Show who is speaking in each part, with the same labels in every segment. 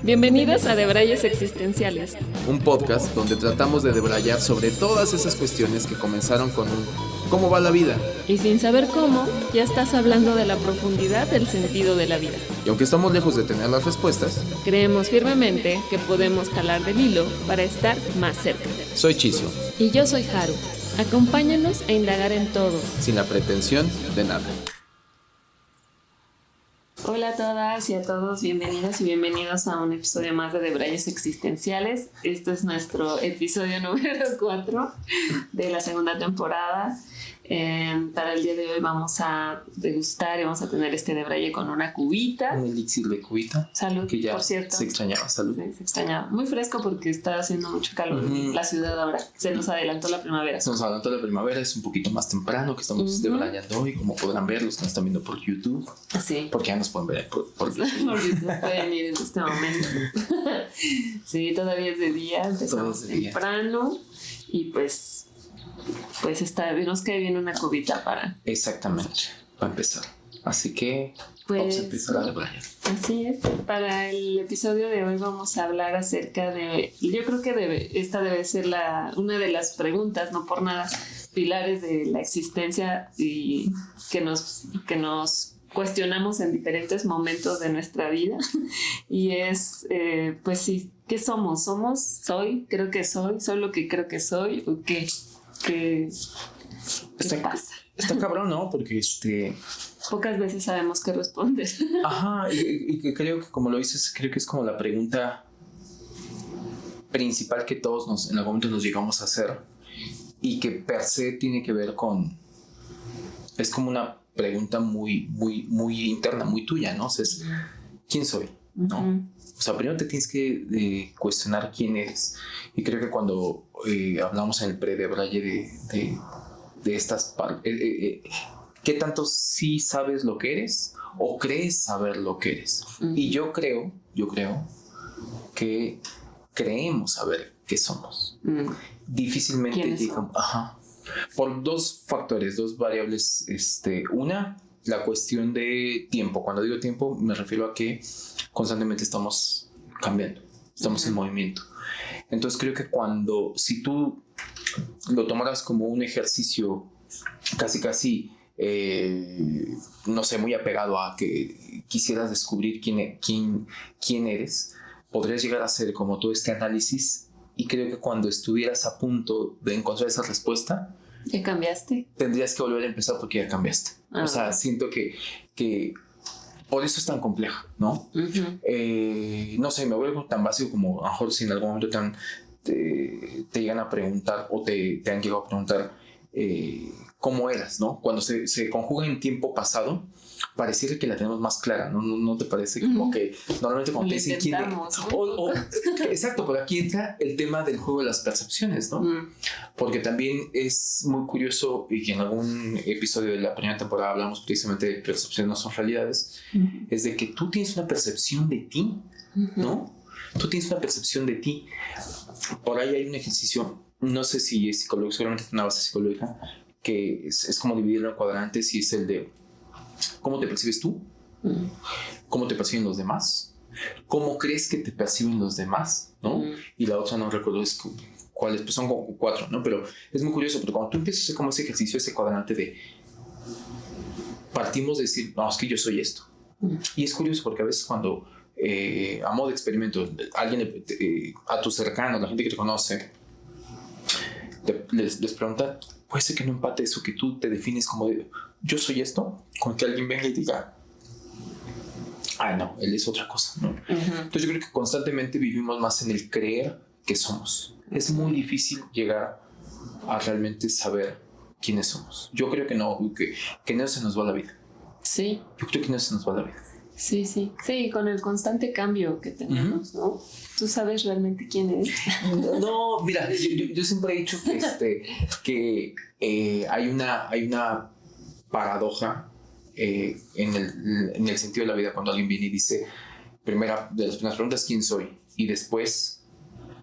Speaker 1: Bienvenidos a Debrayes Existenciales,
Speaker 2: un podcast donde tratamos de debrayar sobre todas esas cuestiones que comenzaron con un ¿cómo va la vida?
Speaker 1: Y sin saber cómo, ya estás hablando de la profundidad del sentido de la vida.
Speaker 2: Y aunque estamos lejos de tener las respuestas,
Speaker 1: creemos firmemente que podemos jalar del hilo para estar más cerca.
Speaker 2: Soy Chisio.
Speaker 1: Y yo soy Haru. Acompáñanos a indagar en todo,
Speaker 2: sin la pretensión de nada.
Speaker 1: Hola a todas y a todos, bienvenidas y bienvenidos a un episodio más de Debrayes Existenciales. Este es nuestro episodio número 4 de la segunda temporada. Para el día de hoy vamos a degustar y vamos a tener este debraye con una cubita.
Speaker 2: Un elixir de cubita.
Speaker 1: Salud,
Speaker 2: que ya
Speaker 1: por cierto.
Speaker 2: Se extrañaba, salud.
Speaker 1: Sí, se extrañaba. Muy fresco porque está haciendo mucho calor en la ciudad ahora. Se nos adelantó la primavera.
Speaker 2: Se nos adelantó la primavera, es un poquito más temprano que estamos debrayando hoy, como podrán ver los que nos están viendo por YouTube.
Speaker 1: Sí.
Speaker 2: Porque ya nos pueden ver por YouTube.
Speaker 1: Por YouTube pueden ir en este momento. Sí, todavía es de día, empezamos temprano y pues nos cae bien una cubita para...
Speaker 2: Exactamente, para empezar. Así que
Speaker 1: pues,
Speaker 2: vamos a empezar a debrayar.
Speaker 1: Así es. Para el episodio de hoy vamos a hablar acerca de... Yo creo que esta debe ser una de las preguntas, no por nada, pilares de la existencia y que nos cuestionamos en diferentes momentos de nuestra vida. Y es, pues sí, ¿qué somos? Creo que soy lo que creo que soy, ¿o qué? ¿Qué pasa?
Speaker 2: Está cabrón, ¿no? Porque
Speaker 1: pocas veces sabemos qué responder.
Speaker 2: Ajá, y creo que como lo dices, creo que es como la pregunta principal que todos en algún momento nos llegamos a hacer y que per se tiene que ver con... Es como una pregunta muy, muy, muy interna, muy tuya, ¿no? O sea, es, ¿quién soy? ¿No? O sea, primero te tienes que cuestionar quién eres. Y creo que cuando hablamos en el pre-debraye de estas partes, ¿qué tanto sí sabes lo que eres o crees saber lo que eres? Y yo creo que creemos saber qué somos. Difícilmente llegamos... Ajá. Por dos factores, dos variables. Una, la cuestión de tiempo. Cuando digo tiempo, me refiero a que constantemente estamos cambiando, estamos en movimiento. Entonces creo que si tú lo tomaras como un ejercicio casi no sé, muy apegado a que quisieras descubrir quién eres, podrías llegar a hacer como todo este análisis, y creo que cuando estuvieras a punto de encontrar esa respuesta,
Speaker 1: ¿ya cambiaste?
Speaker 2: Tendrías que volver a empezar porque ya cambiaste. O sea, siento que por eso es tan complejo, ¿no? No sé, me vuelvo tan básico como a lo mejor si en algún momento te llegan a preguntar o te han llegado a preguntar cómo eras, ¿no? Cuando se conjuga en tiempo pasado, pareciera que la tenemos más clara, ¿no te parece? Como que normalmente cuando te dicen quién eres, exacto, pero aquí entra el tema del juego de las percepciones, ¿no? Porque también es muy curioso, y que en algún episodio de la primera temporada hablamos precisamente de percepciones no son realidades, es de que tú tienes una percepción de ti, ¿no? Tú tienes una percepción de ti. Por ahí hay un ejercicio, no sé si es psicológico, seguramente es una base psicológica, que es como dividirlo en cuadrantes, y es el de ¿cómo te percibes tú? ¿Cómo te perciben los demás? ¿Cómo crees que te perciben los demás? ¿No? Y la otra no recuerdo cuáles, pues son como 4, ¿no? Pero es muy curioso, porque cuando tú empiezas a hacer como ese ejercicio, ese cuadrante de partimos de decir, no, es que yo soy esto. Y es curioso porque a veces cuando a modo de experimento, alguien a tus cercanos, la gente que te conoce, les pregunta, puede ser que no empate eso que tú te defines como de, yo soy esto, con que alguien venga y diga, no, él es otra cosa, ¿no? Entonces yo creo que constantemente vivimos más en el creer que somos. Es muy difícil llegar a realmente saber quiénes somos. Yo creo que no se nos va la vida.
Speaker 1: Sí.
Speaker 2: Yo creo que no se nos va la vida.
Speaker 1: Sí, con el constante cambio que tenemos, ¿no? ¿Tú sabes realmente quién eres?
Speaker 2: No, mira, yo siempre he dicho que hay una paradoja en el sentido de la vida, cuando alguien viene y dice, de las primeras preguntas, ¿quién soy? Y después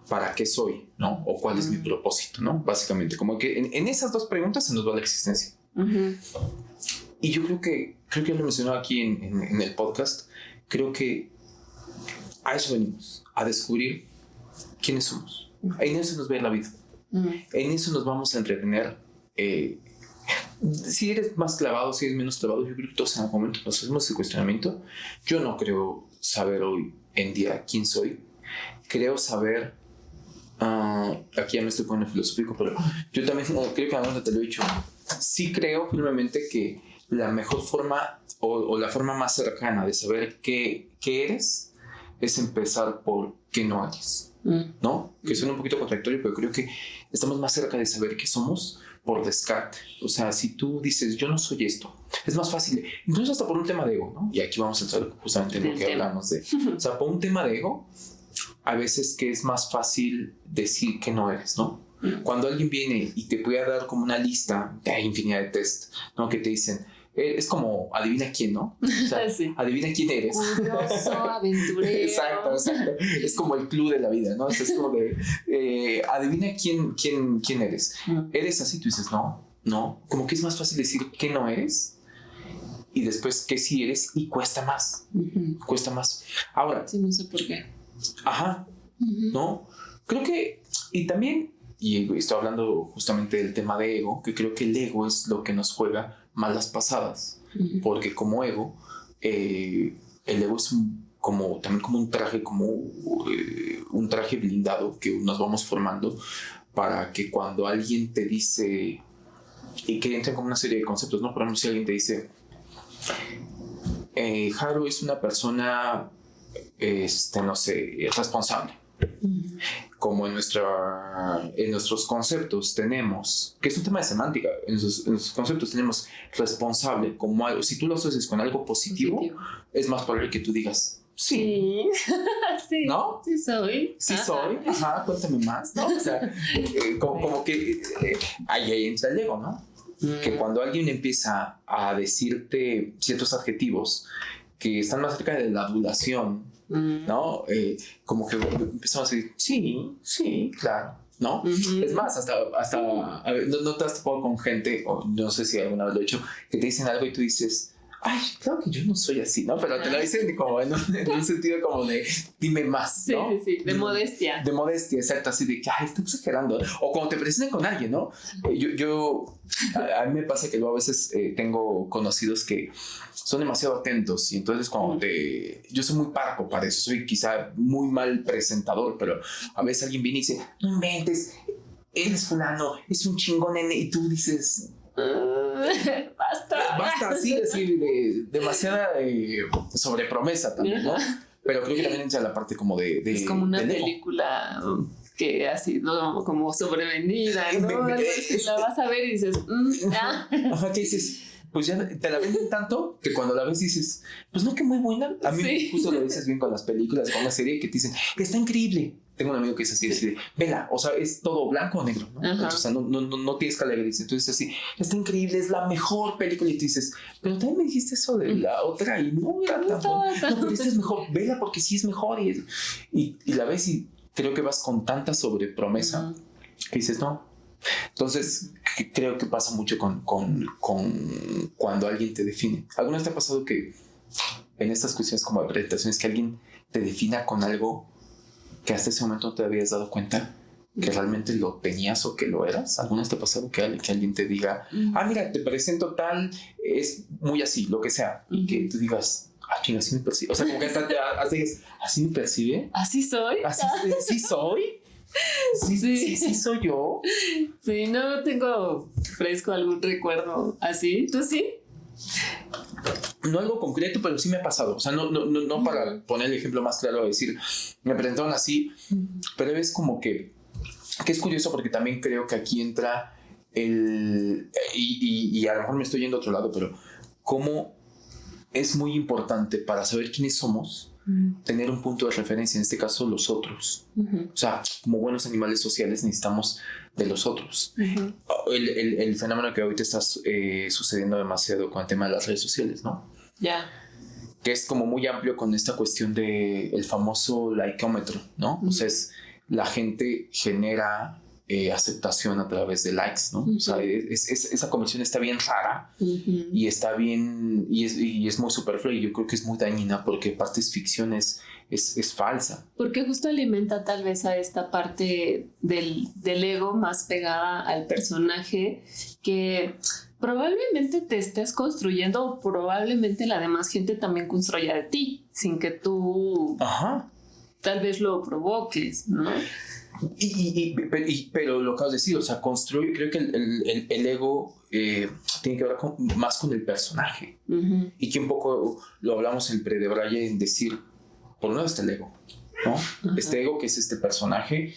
Speaker 2: ¿para qué soy? ¿No? O ¿cuál es mi propósito? ¿No? Básicamente, como que en esas dos preguntas se nos va la existencia. Y yo creo que lo mencionó aquí en el podcast, creo que a eso venimos, a descubrir quiénes somos. En eso nos ve la vida. En eso nos vamos a entretener. Si eres más clavado, si eres menos clavado, yo creo que todos en algún momento nos hacemos ese cuestionamiento. Yo no creo saber hoy en día quién soy. Creo saber, aquí ya me estoy poniendo filosófico, pero yo también creo que ahora te lo he dicho. Sí creo firmemente que la mejor forma o la forma más cercana de saber qué eres es empezar por qué no eres, ¿no? Que suena un poquito contradictorio, pero creo que estamos más cerca de saber qué somos por descarte. O sea, si tú dices, yo no soy esto, es más fácil, incluso hasta por un tema de ego, ¿no? Y aquí vamos a entrar justamente en lo que hablamos de, o sea, por un tema de ego, a veces que es más fácil decir que no eres, ¿no? Cuando alguien viene y te puede dar como una lista de infinidad de test, ¿no? Que te dicen, es como adivina quién, ¿no? O sea, sí. Adivina quién eres.
Speaker 1: Curioso, aventurero.
Speaker 2: Exacto. Es como el club de la vida, ¿no? Es como de adivina quién eres. ¿Eres así? Tú dices, no. Como que es más fácil decir que no eres y después que sí eres y cuesta más. Cuesta más. Ahora.
Speaker 1: Sí, no sé por qué.
Speaker 2: Ajá. ¿No? Creo que, y también, y estoy hablando justamente del tema de ego, que creo que el ego es lo que nos juega malas pasadas, porque como ego, el ego es también como un traje, un traje blindado que nos vamos formando para que cuando alguien te dice, y que entran como una serie de conceptos, ¿no? Por ejemplo, si alguien te dice, Haru es una persona, no sé, responsable. Como en nuestros conceptos tenemos, que es un tema de semántica, en nuestros conceptos tenemos responsable como algo, si tú lo asocias con algo positivo, es más probable que tú digas sí.
Speaker 1: Sí.
Speaker 2: ¿No?
Speaker 1: Sí soy.
Speaker 2: Sí soy, ajá, cuéntame más, ¿no? O sea, como que ahí entra el ego, ¿no? Que cuando alguien empieza a decirte ciertos adjetivos que están más cerca de la adulación, ¿no? Como que empezamos a decir, sí, claro, ¿no? Es más, hasta a ver, no te has topado con gente, o no sé si alguna vez lo he hecho, que te dicen algo y tú dices, ay, claro que yo no soy así, ¿no? Pero te lo dicen como en un sentido como de, dime más, ¿no?
Speaker 1: Sí, de modestia.
Speaker 2: De modestia, exacto, así de que, ay, está exagerando. O cuando te presentan con alguien, ¿no? A mí me pasa que luego a veces tengo conocidos que son demasiado atentos y entonces cuando yo soy muy parco para eso, soy quizá muy mal presentador, pero a veces alguien viene y dice, no inventes, eres fulano, es un chingón nene, y tú dices... Basta así de demasiada sobrepromesa también, ¿no? Pero creo que también entra la parte como de
Speaker 1: es como una película que ha sido como sobrevendida, ¿no? La vas a ver y dices,
Speaker 2: Ajá, ¿qué dices? Pues ya te la venden tanto que cuando la ves dices, pues no, que muy buena. A mí justo lo dices bien con las películas, con la serie, que te dicen, está increíble. Tengo un amigo que es así, de, vela, o sea, es todo blanco o negro, ¿no? Entonces, o sea, no tienes que alegre. Entonces, así, está increíble, es la mejor película. Y tú dices, pero también me dijiste eso de la otra y no era tan buena. No, pero esta es mejor, vela porque sí es mejor. Y la ves y creo que vas con tanta sobrepromesa que dices, no. Entonces, creo que pasa mucho con cuando alguien te define. ¿Alguna vez te ha pasado que en estas cuestiones como de presentaciones que alguien te defina con algo que hasta ese momento no te habías dado cuenta que realmente lo tenías o que lo eras? ¿Alguna vez te ha pasado que alguien te diga, mira, te presento tal, es muy así, lo que sea, y que tú digas, chinga, así me percibe? O sea, como que hasta digas, ¿así me percibe?
Speaker 1: ¿Así soy?
Speaker 2: ¿Sí soy? Sí soy yo.
Speaker 1: Sí, no tengo fresco algún recuerdo así. ¿Tú sí?
Speaker 2: No algo concreto, pero sí me ha pasado. O sea, no para poner el ejemplo más claro, decir, me presentaron así, pero es como que es curioso porque también creo que aquí entra y a lo mejor me estoy yendo a otro lado, pero cómo es muy importante para saber quiénes somos tener un punto de referencia, en este caso los otros. O sea, como buenos animales sociales necesitamos de los otros. El fenómeno que ahorita está sucediendo demasiado con el tema de las redes sociales, ¿no?
Speaker 1: Ya.
Speaker 2: Que es como muy amplio con esta cuestión del famoso likeómetro, ¿no? O sea, es la gente genera aceptación a través de likes, ¿no? O sea, esa conversión está bien rara y está bien, y es muy superflua, y yo creo que es muy dañina porque parte es ficción, es falsa.
Speaker 1: Porque justo alimenta tal vez a esta parte del ego más pegada al personaje que probablemente te estés construyendo, o probablemente la demás gente también construya de ti, sin que tú tal vez lo provoques, ¿no?
Speaker 2: Pero lo que acabas de decir, o sea, creo que el ego tiene que ver más con el personaje. Y que un poco lo hablamos en Pre de Braille en decir, por un lado está el ego, ¿no? Este ego que es este personaje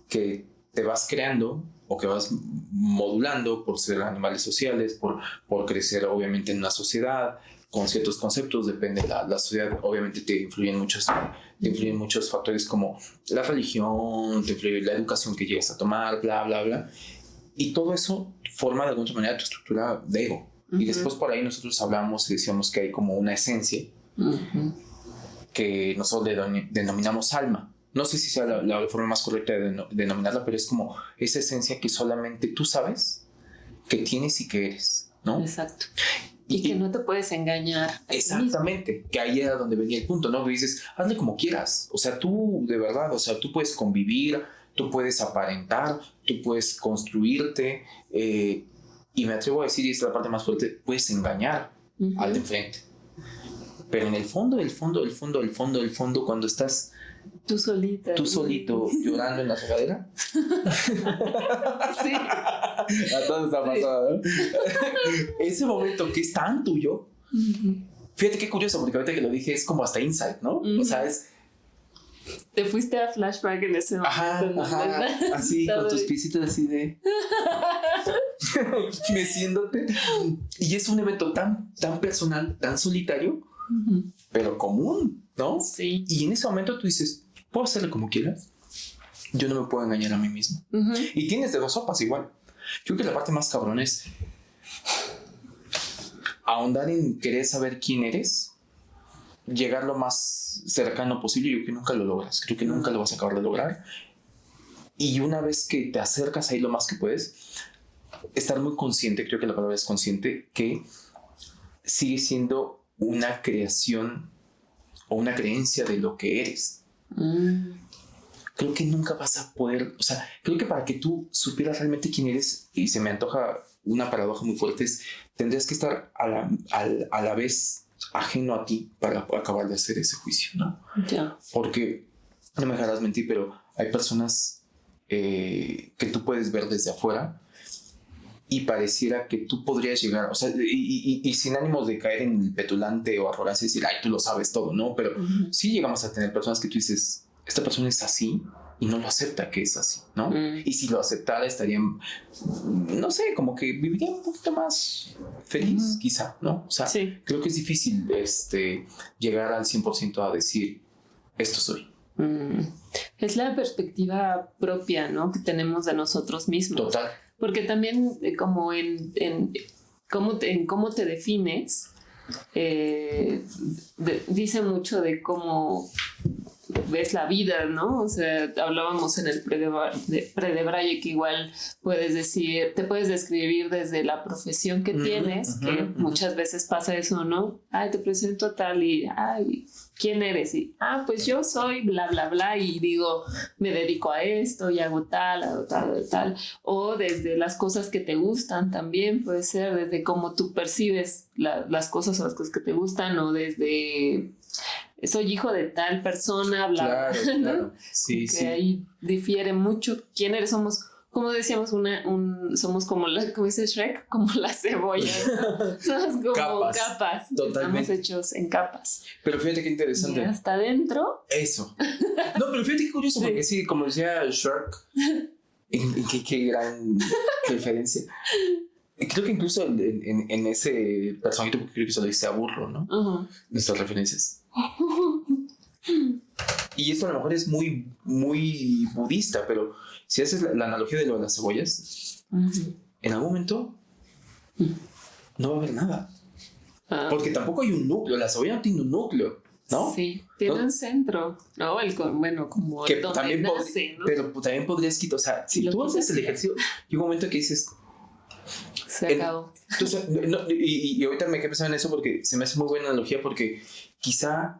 Speaker 2: que te vas creando o que vas modulando por ser animales sociales, por crecer obviamente en una sociedad con ciertos conceptos, depende de la sociedad, obviamente te influyen muchos factores como la religión, te influye la educación que llegues a tomar, bla, bla, bla. Y todo eso forma de alguna manera tu estructura de ego. Y después por ahí nosotros hablamos y decíamos que hay como una esencia que nosotros denominamos alma. No sé si sea la forma más correcta de denominarla, pero es como esa esencia que solamente tú sabes que tienes y que eres, ¿no?
Speaker 1: Exacto. Y que no te puedes engañar.
Speaker 2: Exactamente, que ahí era donde venía el punto, ¿no? Que dices, hazle como quieras. O sea, tú, de verdad, o sea, tú puedes convivir, tú puedes aparentar, tú puedes construirte, y me atrevo a decir, y esta es la parte más fuerte, puedes engañar al de enfrente. Pero en el fondo, cuando estás
Speaker 1: tú solito
Speaker 2: llorando en la regadera.
Speaker 1: Sí.
Speaker 2: A todos ha pasado, ¿no? Ese momento que es tan tuyo. Fíjate qué curioso, porque ahorita que lo dije es como hasta insight, ¿no? O sea, es...
Speaker 1: Te fuiste a flashback en ese momento.
Speaker 2: Así, con tus pisitos así de... meciéndote. Y es un evento tan personal, tan solitario, pero común, ¿no?
Speaker 1: Sí.
Speaker 2: Y en ese momento tú dices, ¿puedo hacerlo como quieras? Yo no me puedo engañar a mí mismo. Y tienes de dos sopas igual. Yo creo que la parte más cabrón es ahondar en querer saber quién eres, llegar lo más cercano posible. Yo creo que nunca lo logras. Creo que nunca lo vas a acabar de lograr. Y una vez que te acercas ahí lo más que puedes, estar muy consciente, creo que la palabra es consciente, que sigue siendo una creación o una creencia de lo que eres. Creo que nunca vas a poder, o sea, creo que para que tú supieras realmente quién eres, y se me antoja una paradoja muy fuerte, tendrías que estar a la vez ajeno a ti para acabar de hacer ese juicio, ¿no?
Speaker 1: Yeah.
Speaker 2: Porque, no me dejarás mentir, pero hay personas que tú puedes ver desde afuera y pareciera que tú podrías llegar, o sea, y sin ánimos de caer en petulante o arrogancia y decir, ay, tú lo sabes todo, ¿no? Pero sí llegamos a tener personas que tú dices, esta persona es así y no lo acepta que es así, ¿no? Y si lo aceptara estaría, no sé, como que viviría un poquito más feliz, quizá, ¿no? O sea, creo que es difícil llegar al 100% a decir, esto soy.
Speaker 1: Es la perspectiva propia, ¿no? Que tenemos de nosotros mismos.
Speaker 2: Total.
Speaker 1: Porque también como en cómo te defines, dice mucho de cómo ves la vida, ¿no? O sea, hablábamos en el pre de Braille que igual puedes decir, te puedes describir desde la profesión que tienes, que muchas veces pasa eso, ¿no? Ay, te presento tal y, ay, ¿quién eres? Y, pues yo soy bla, bla, bla, y digo, me dedico a esto y hago tal. O desde las cosas que te gustan también, puede ser desde cómo tú percibes las cosas o las cosas que te gustan, o desde... soy hijo de tal persona, bla,
Speaker 2: claro,
Speaker 1: ¿no?
Speaker 2: Claro. Sí,
Speaker 1: que ahí difiere mucho quién eres. Somos, como decíamos, somos como como dice Shrek, como las cebollas, ¿no? Somos como capas. Totalmente. Estamos hechos en capas.
Speaker 2: Pero fíjate qué interesante.
Speaker 1: Y hasta adentro.
Speaker 2: Eso. No, pero fíjate qué curioso, porque sí, como decía Shrek, qué gran referencia. Creo que incluso en ese personaje, creo que se lo dice a burro, ¿no? Nuestras referencias. Y esto a lo mejor es muy, muy budista, pero si haces la analogía de lo de las cebollas, en algún momento no va a haber nada. Porque tampoco hay un núcleo. La cebolla no tiene un núcleo. ¿no?
Speaker 1: Sí, tiene un centro, ¿no? Bueno, como
Speaker 2: que
Speaker 1: donde
Speaker 2: también
Speaker 1: nace, ¿no?
Speaker 2: Pero también podrías quitar, o sea, si tú haces el ejercicio, llega un momento que dices...
Speaker 1: Se acabó.
Speaker 2: Entonces, y ahorita me quedé pensando en eso porque se me hace muy buena analogía porque quizá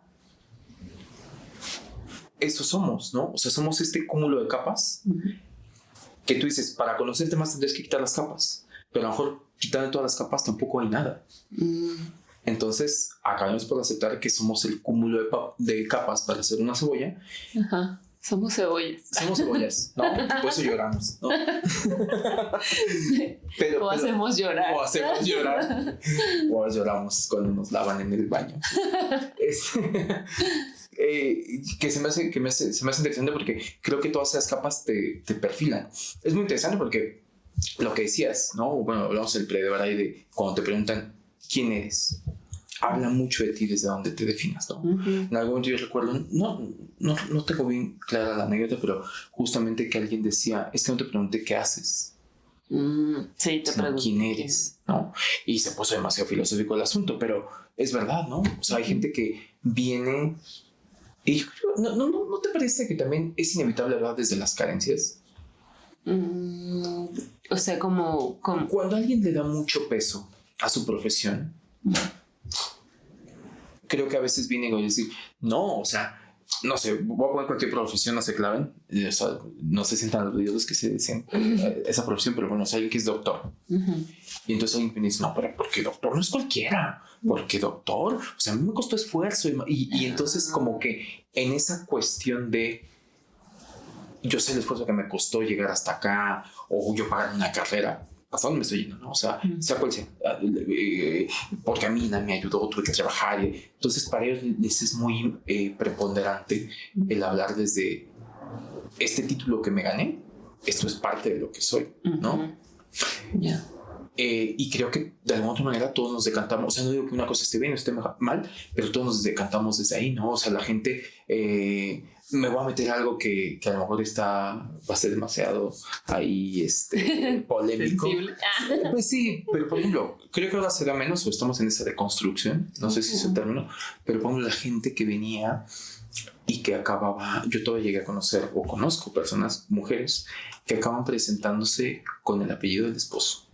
Speaker 2: eso somos, ¿no? O sea, somos este cúmulo de capas que tú dices, para conocerte más tendrías que quitar las capas, pero a lo mejor quitando todas las capas tampoco hay nada. Entonces, acabamos por aceptar que somos el cúmulo de capas para hacer una cebolla.
Speaker 1: Ajá. Somos cebollas.
Speaker 2: Somos cebollas, ¿no? Por eso lloramos, ¿no?
Speaker 1: Sí. O hacemos llorar.
Speaker 2: O hacemos llorar. O lloramos cuando nos lavan en el baño. Que se me hace interesante porque creo que todas esas capas te perfilan. Es muy interesante porque lo que decías, ¿no? Bueno, hablamos del pre-debate de cuando te preguntan quién eres. Habla mucho de ti desde donde te definas, ¿no? En algún momento yo recuerdo, no tengo bien clara la anécdota, pero justamente que alguien decía, es que no te pregunté qué haces.
Speaker 1: Sí, te pregunté
Speaker 2: quién eres, ¿no? Y se puso demasiado filosófico el asunto, pero es verdad, ¿no? O sea, hay gente que viene y ¿no te parece que también es inevitable hablar desde las carencias?
Speaker 1: O sea, como...
Speaker 2: Cuando alguien le da mucho peso a su profesión, creo que a veces vienen a decir, no, o sea, no sé, voy a poner cualquier profesión, no se claven, o sea, no se sientan los videos que se dicen esa profesión, pero bueno, o sea, alguien que es doctor. Y entonces alguien me dice, no, pero porque doctor no es cualquiera, porque doctor, o sea, a mí me costó esfuerzo. Y entonces como que en esa cuestión de, yo sé el esfuerzo que me costó llegar hasta acá, o yo pagar una carrera, ¿hasta dónde me estoy yendo? ¿No? O sea, sea cual sea, porque a mí me ayudó, tuve que trabajar. Entonces, para ellos les es muy preponderante el hablar desde este título que me gané, esto es parte de lo que soy, ¿no?
Speaker 1: Yeah.
Speaker 2: Y creo que de alguna otra manera todos nos decantamos, o sea, no digo que una cosa esté bien o esté mal, pero todos nos decantamos desde ahí, ¿no? O sea, la gente... me voy a meter algo que a lo mejor va a ser demasiado ahí polémico. Pues sí, pero por ejemplo, creo que ahora se da menos o estamos en esa deconstrucción, no sé si es el término, pero por ejemplo, la gente que venía y que acababa, yo todavía llegué a conocer o conozco personas, mujeres, que acaban presentándose con el apellido del esposo.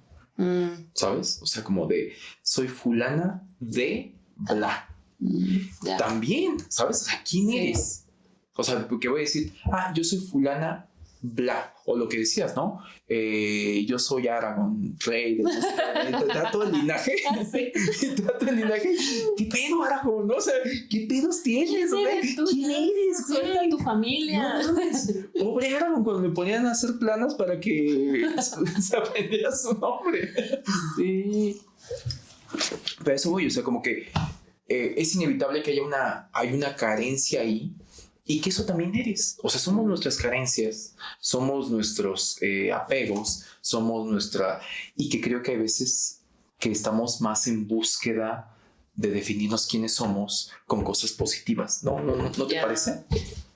Speaker 2: ¿Sabes? O sea, como de, soy fulana de bla. También, ¿sabes? O sea, ¿quién eres? O sea, porque voy a decir, yo soy fulana bla, o lo que decías, ¿no? Yo soy Aragorn, rey de te da todo el linaje. Te da todo el linaje. ¿Qué pedo, Aragorn? ¿No? O sea, ¿qué pedos tienes? ¿Quién eres?
Speaker 1: Cuenta tu familia.
Speaker 2: Pobre Aragorn, cuando me ponían a hacer planas para que se aprendiera su nombre.
Speaker 1: Sí.
Speaker 2: Pero eso voy, o sea, como que es inevitable que haya una carencia ahí. Y que eso también eres. O sea, somos nuestras carencias, somos nuestros apegos, somos nuestra... Y que creo que hay veces que estamos más en búsqueda de definirnos quiénes somos con cosas positivas. ¿No te parece?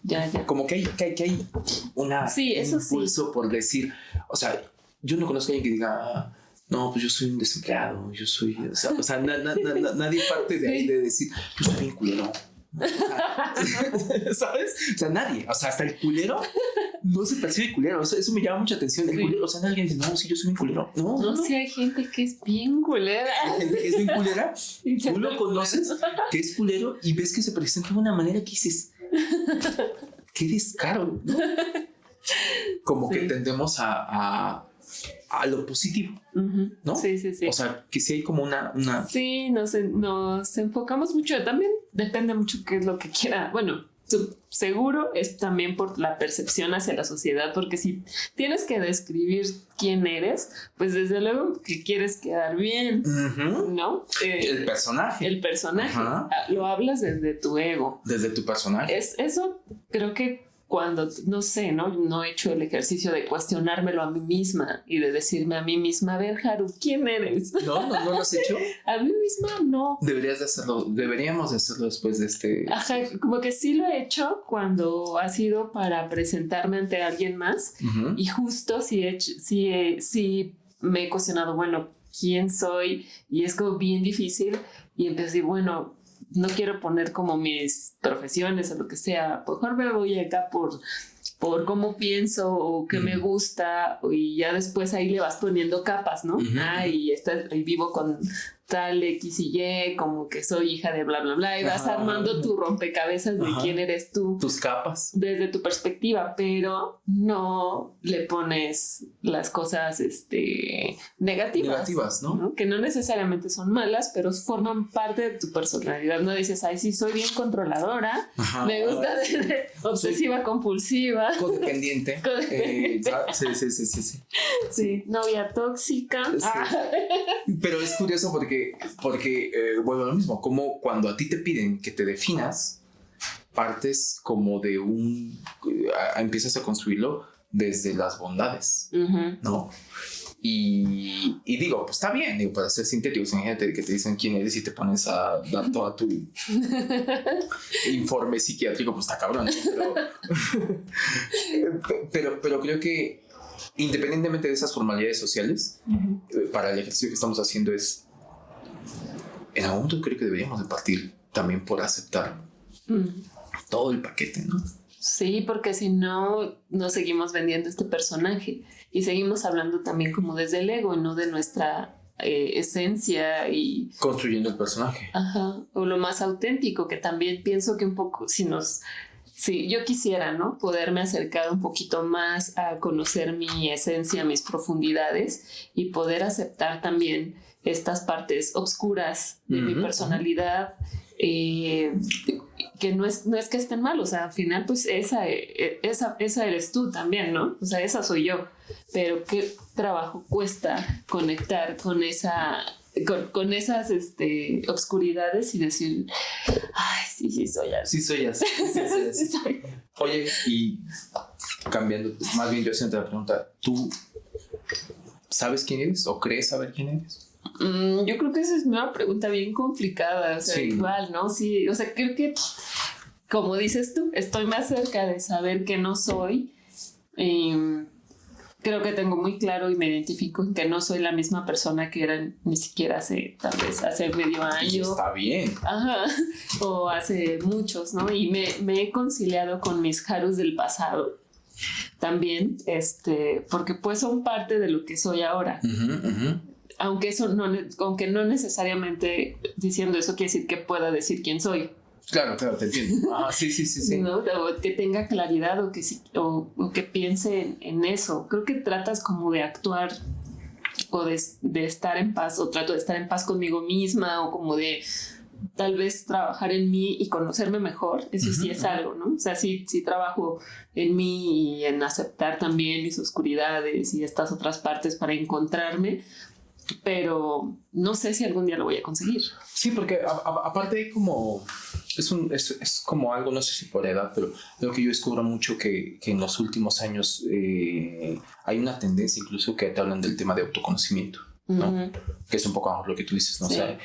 Speaker 1: Ya.
Speaker 2: Como que hay un impulso por decir... O sea, yo no conozco a alguien que diga... No, pues yo soy un desempleado, yo soy... O sea, nadie parte de ahí de decir... Yo soy bien culero. ¿Sabes? O sea, nadie, o sea, hasta el culero no se percibe culero. Eso me llama mucha atención. El culero, o sea, nadie dice, no, sí, yo soy un culero. No,
Speaker 1: sí, hay gente que es bien culera.
Speaker 2: Hay gente que es bien culera. Tú lo conoces, que es culero, y ves que se presenta de una manera que dices, qué descaro, ¿no? Como que tendemos a lo positivo, ¿no?
Speaker 1: Sí.
Speaker 2: O sea, que sí hay como una...
Speaker 1: Sí, nos enfocamos mucho. También depende mucho qué es lo que quiera. Bueno, seguro es también por la percepción hacia la sociedad, porque si tienes que describir quién eres, pues desde luego que quieres quedar bien, ¿no?
Speaker 2: El personaje.
Speaker 1: Lo hablas desde tu ego.
Speaker 2: Desde tu personaje.
Speaker 1: Eso creo que cuando, no sé, no he hecho el ejercicio de cuestionármelo a mí misma y de decirme a mí misma, a ver, Haru, ¿quién eres?
Speaker 2: ¿No lo has hecho?
Speaker 1: A mí misma no.
Speaker 2: Deberíamos de hacerlo después de este...
Speaker 1: Ajá, como que sí lo he hecho cuando ha sido para presentarme ante alguien más y justo sí me he cuestionado, bueno, ¿quién soy? Y es como bien difícil y empecé, bueno, no quiero poner como mis profesiones o lo que sea, mejor me voy acá por cómo pienso o qué me gusta, y ya después ahí le vas poniendo capas, ¿no? Y vivo con tal X y Y, como que soy hija de bla, bla, bla, y vas armando tu rompecabezas de quién eres tú.
Speaker 2: Tus capas.
Speaker 1: Desde tu perspectiva, pero no le pones las cosas negativas, ¿no? Que no necesariamente son malas, pero forman parte de tu personalidad. No dices, ay, sí, soy bien controladora, me gusta ser obsesiva, compulsiva.
Speaker 2: Codependiente. Sí.
Speaker 1: Sí, novia tóxica.
Speaker 2: Sí. Pero es curioso porque vuelvo a lo mismo, como cuando a ti te piden que te definas, partes como de empiezas a construirlo desde las bondades, ¿no? Y digo, pues está bien, digo, para ser sintéticos, imagínate que te dicen quién eres y te pones a dar toda tu informe psiquiátrico, pues está cabrón, ¿no? Pero creo que independientemente de esas formalidades sociales, para el ejercicio que estamos haciendo en algún momento creo que deberíamos de partir también por aceptar todo el paquete, ¿no?
Speaker 1: Sí, porque si no, nos seguimos vendiendo este personaje y seguimos hablando también como desde el ego, no de nuestra esencia y...
Speaker 2: Construyendo el personaje.
Speaker 1: Ajá, o lo más auténtico, que también pienso que un poco, si yo quisiera, ¿no? Poderme acercar un poquito más a conocer mi esencia, mis profundidades y poder aceptar también estas partes oscuras de mi personalidad, que no es que estén mal, o sea, al final pues esa eres tú también, ¿no? O sea, esa soy yo, pero qué trabajo cuesta conectar con con esas obscuridades y decir, ay, sí soy así.
Speaker 2: Sí soy así. Sí soy. Oye, y cambiando, más bien yo haciendo la pregunta, ¿tú sabes quién eres o crees saber quién eres?
Speaker 1: Yo creo que esa es una pregunta bien complicada, o sea, igual, ¿no? Sí, o sea, creo que, como dices tú, estoy más cerca de saber que no soy. Creo que tengo muy claro y me identifico en que no soy la misma persona que era ni siquiera tal vez hace medio año.
Speaker 2: Y está bien.
Speaker 1: Ajá, o hace muchos, ¿no? Y me he conciliado con mis Harus del pasado también, porque pues son parte de lo que soy ahora. Aunque no necesariamente diciendo eso quiere decir que pueda decir quién soy.
Speaker 2: Claro, te entiendo. Sí.
Speaker 1: ¿No? O que tenga claridad o que piense en eso. Creo que tratas como de actuar o de estar en paz, o trato de estar en paz conmigo misma, o como de tal vez trabajar en mí y conocerme mejor. Eso sí es algo, ¿no? O sea, sí trabajo en mí y en aceptar también mis oscuridades y estas otras partes para encontrarme, pero no sé si algún día lo voy a conseguir.
Speaker 2: Sí, porque aparte como es como algo, no sé si por edad, pero lo que yo descubro mucho que en los últimos años hay una tendencia incluso que te hablan del tema de autoconocimiento, ¿no? Que es un poco lo que tú dices, ¿no? Sí. O sea,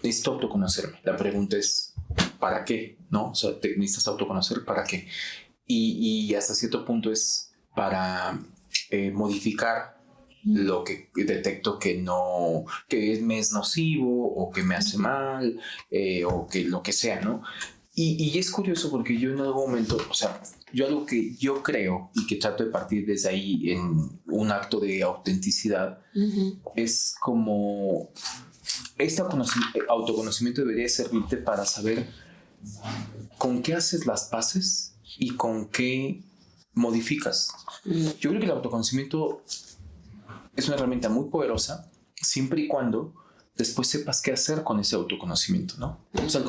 Speaker 2: necesito autoconocerme. La pregunta es, ¿para qué? ¿No? O sea, necesitas autoconocer, ¿para qué? Y hasta cierto punto es para modificar lo que detecto que me es nocivo o que me hace mal, o que lo que sea, ¿no? Y es curioso porque yo en algún momento, o sea, algo que yo creo y que trato de partir desde ahí en un acto de autenticidad, es como este autoconocimiento debería servirte para saber con qué haces las paces y con qué modificas. Yo creo que el autoconocimiento es una herramienta muy poderosa siempre y cuando después sepas qué hacer con ese autoconocimiento, ¿no? O sea,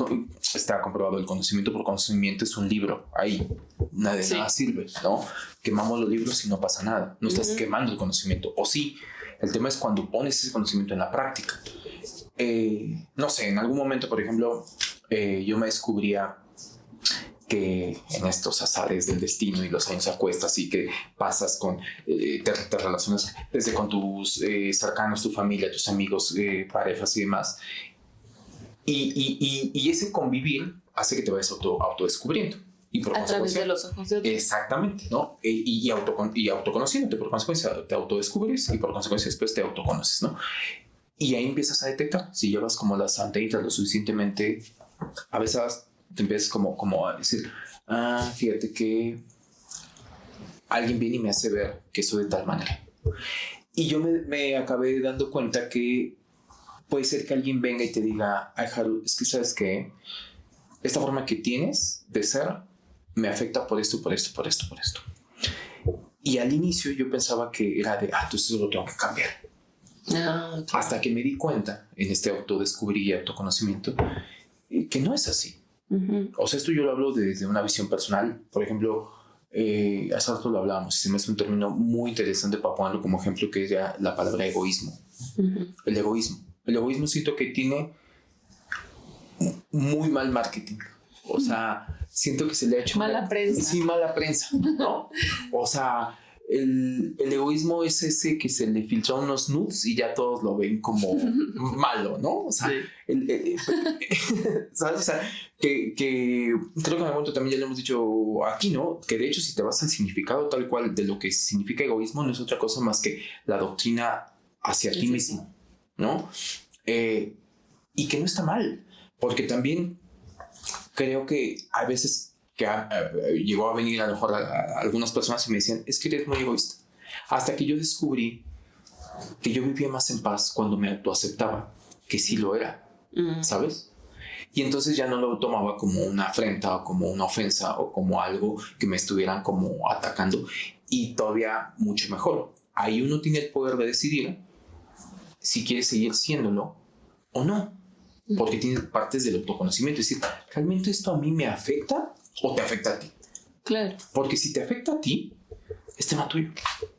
Speaker 2: está comprobado, el conocimiento por conocimiento es un libro, ahí nada sirve, ¿no? Quemamos los libros y no pasa nada, no estás quemando el conocimiento, o sí, el tema es cuando pones ese conocimiento en la práctica. No sé, en algún momento, por ejemplo, yo me descubría que en estos azares del destino y los años a cuestas y que pasas con, te relacionas desde con tus cercanos, tu familia, tus amigos, parejas y demás. Y ese convivir hace que te vayas autodescubriendo. Y por
Speaker 1: a través de los ojos de otros.
Speaker 2: Exactamente, ¿no? Y autoconociéndote, por consecuencia te autodescubres y por consecuencia después te autoconoces, ¿no? Y ahí empiezas a detectar, si llevas como las antenitas lo suficientemente, a veces te empiezas como a decir, fíjate que alguien viene y me hace ver que soy de tal manera. Y yo me acabé dando cuenta que puede ser que alguien venga y te diga, ay, Haru, es que sabes que esta forma que tienes de ser me afecta por esto, por esto, por esto, por esto. Y al inicio yo pensaba que era de, entonces lo tengo que cambiar. Okay. Hasta que me di cuenta en este autodescubrir y autoconocimiento que no es así. Uh-huh. O sea, esto yo lo hablo desde una visión personal. Por ejemplo, hace rato lo hablábamos y se me hace un término muy interesante para ponerlo como ejemplo, que es ya la palabra egoísmo. Uh-huh. El egoísmo siento que tiene muy mal marketing. O sea, siento que se le ha hecho
Speaker 1: mala prensa.
Speaker 2: Sí, mala prensa, ¿no? O sea, el egoísmo es ese que se le filtra unos nudes y ya todos lo ven como malo, ¿no? O sea, sí. ¿Sabes? O sea, que creo que en algún momento también ya lo hemos dicho aquí, ¿no? Que de hecho si te vas al significado tal cual de lo que significa egoísmo, no es otra cosa más que la doctrina hacia ti mismo, ¿no? Y que no está mal, porque también creo que hay veces que llegó a venir a lo mejor a algunas personas y me decían, es que eres muy egoísta. Hasta que yo descubrí que yo vivía más en paz cuando me autoaceptaba, que sí lo era, ¿sabes? Y entonces ya no lo tomaba como una afrenta o como una ofensa o como algo que me estuvieran como atacando. Y todavía mucho mejor, ahí uno tiene el poder de decidir si quiere seguir siéndolo o no. Porque tiene partes del autoconocimiento. Es decir, ¿realmente esto a mí me afecta o te afecta a ti?
Speaker 1: Claro.
Speaker 2: Porque si te afecta a ti, es tema tuyo.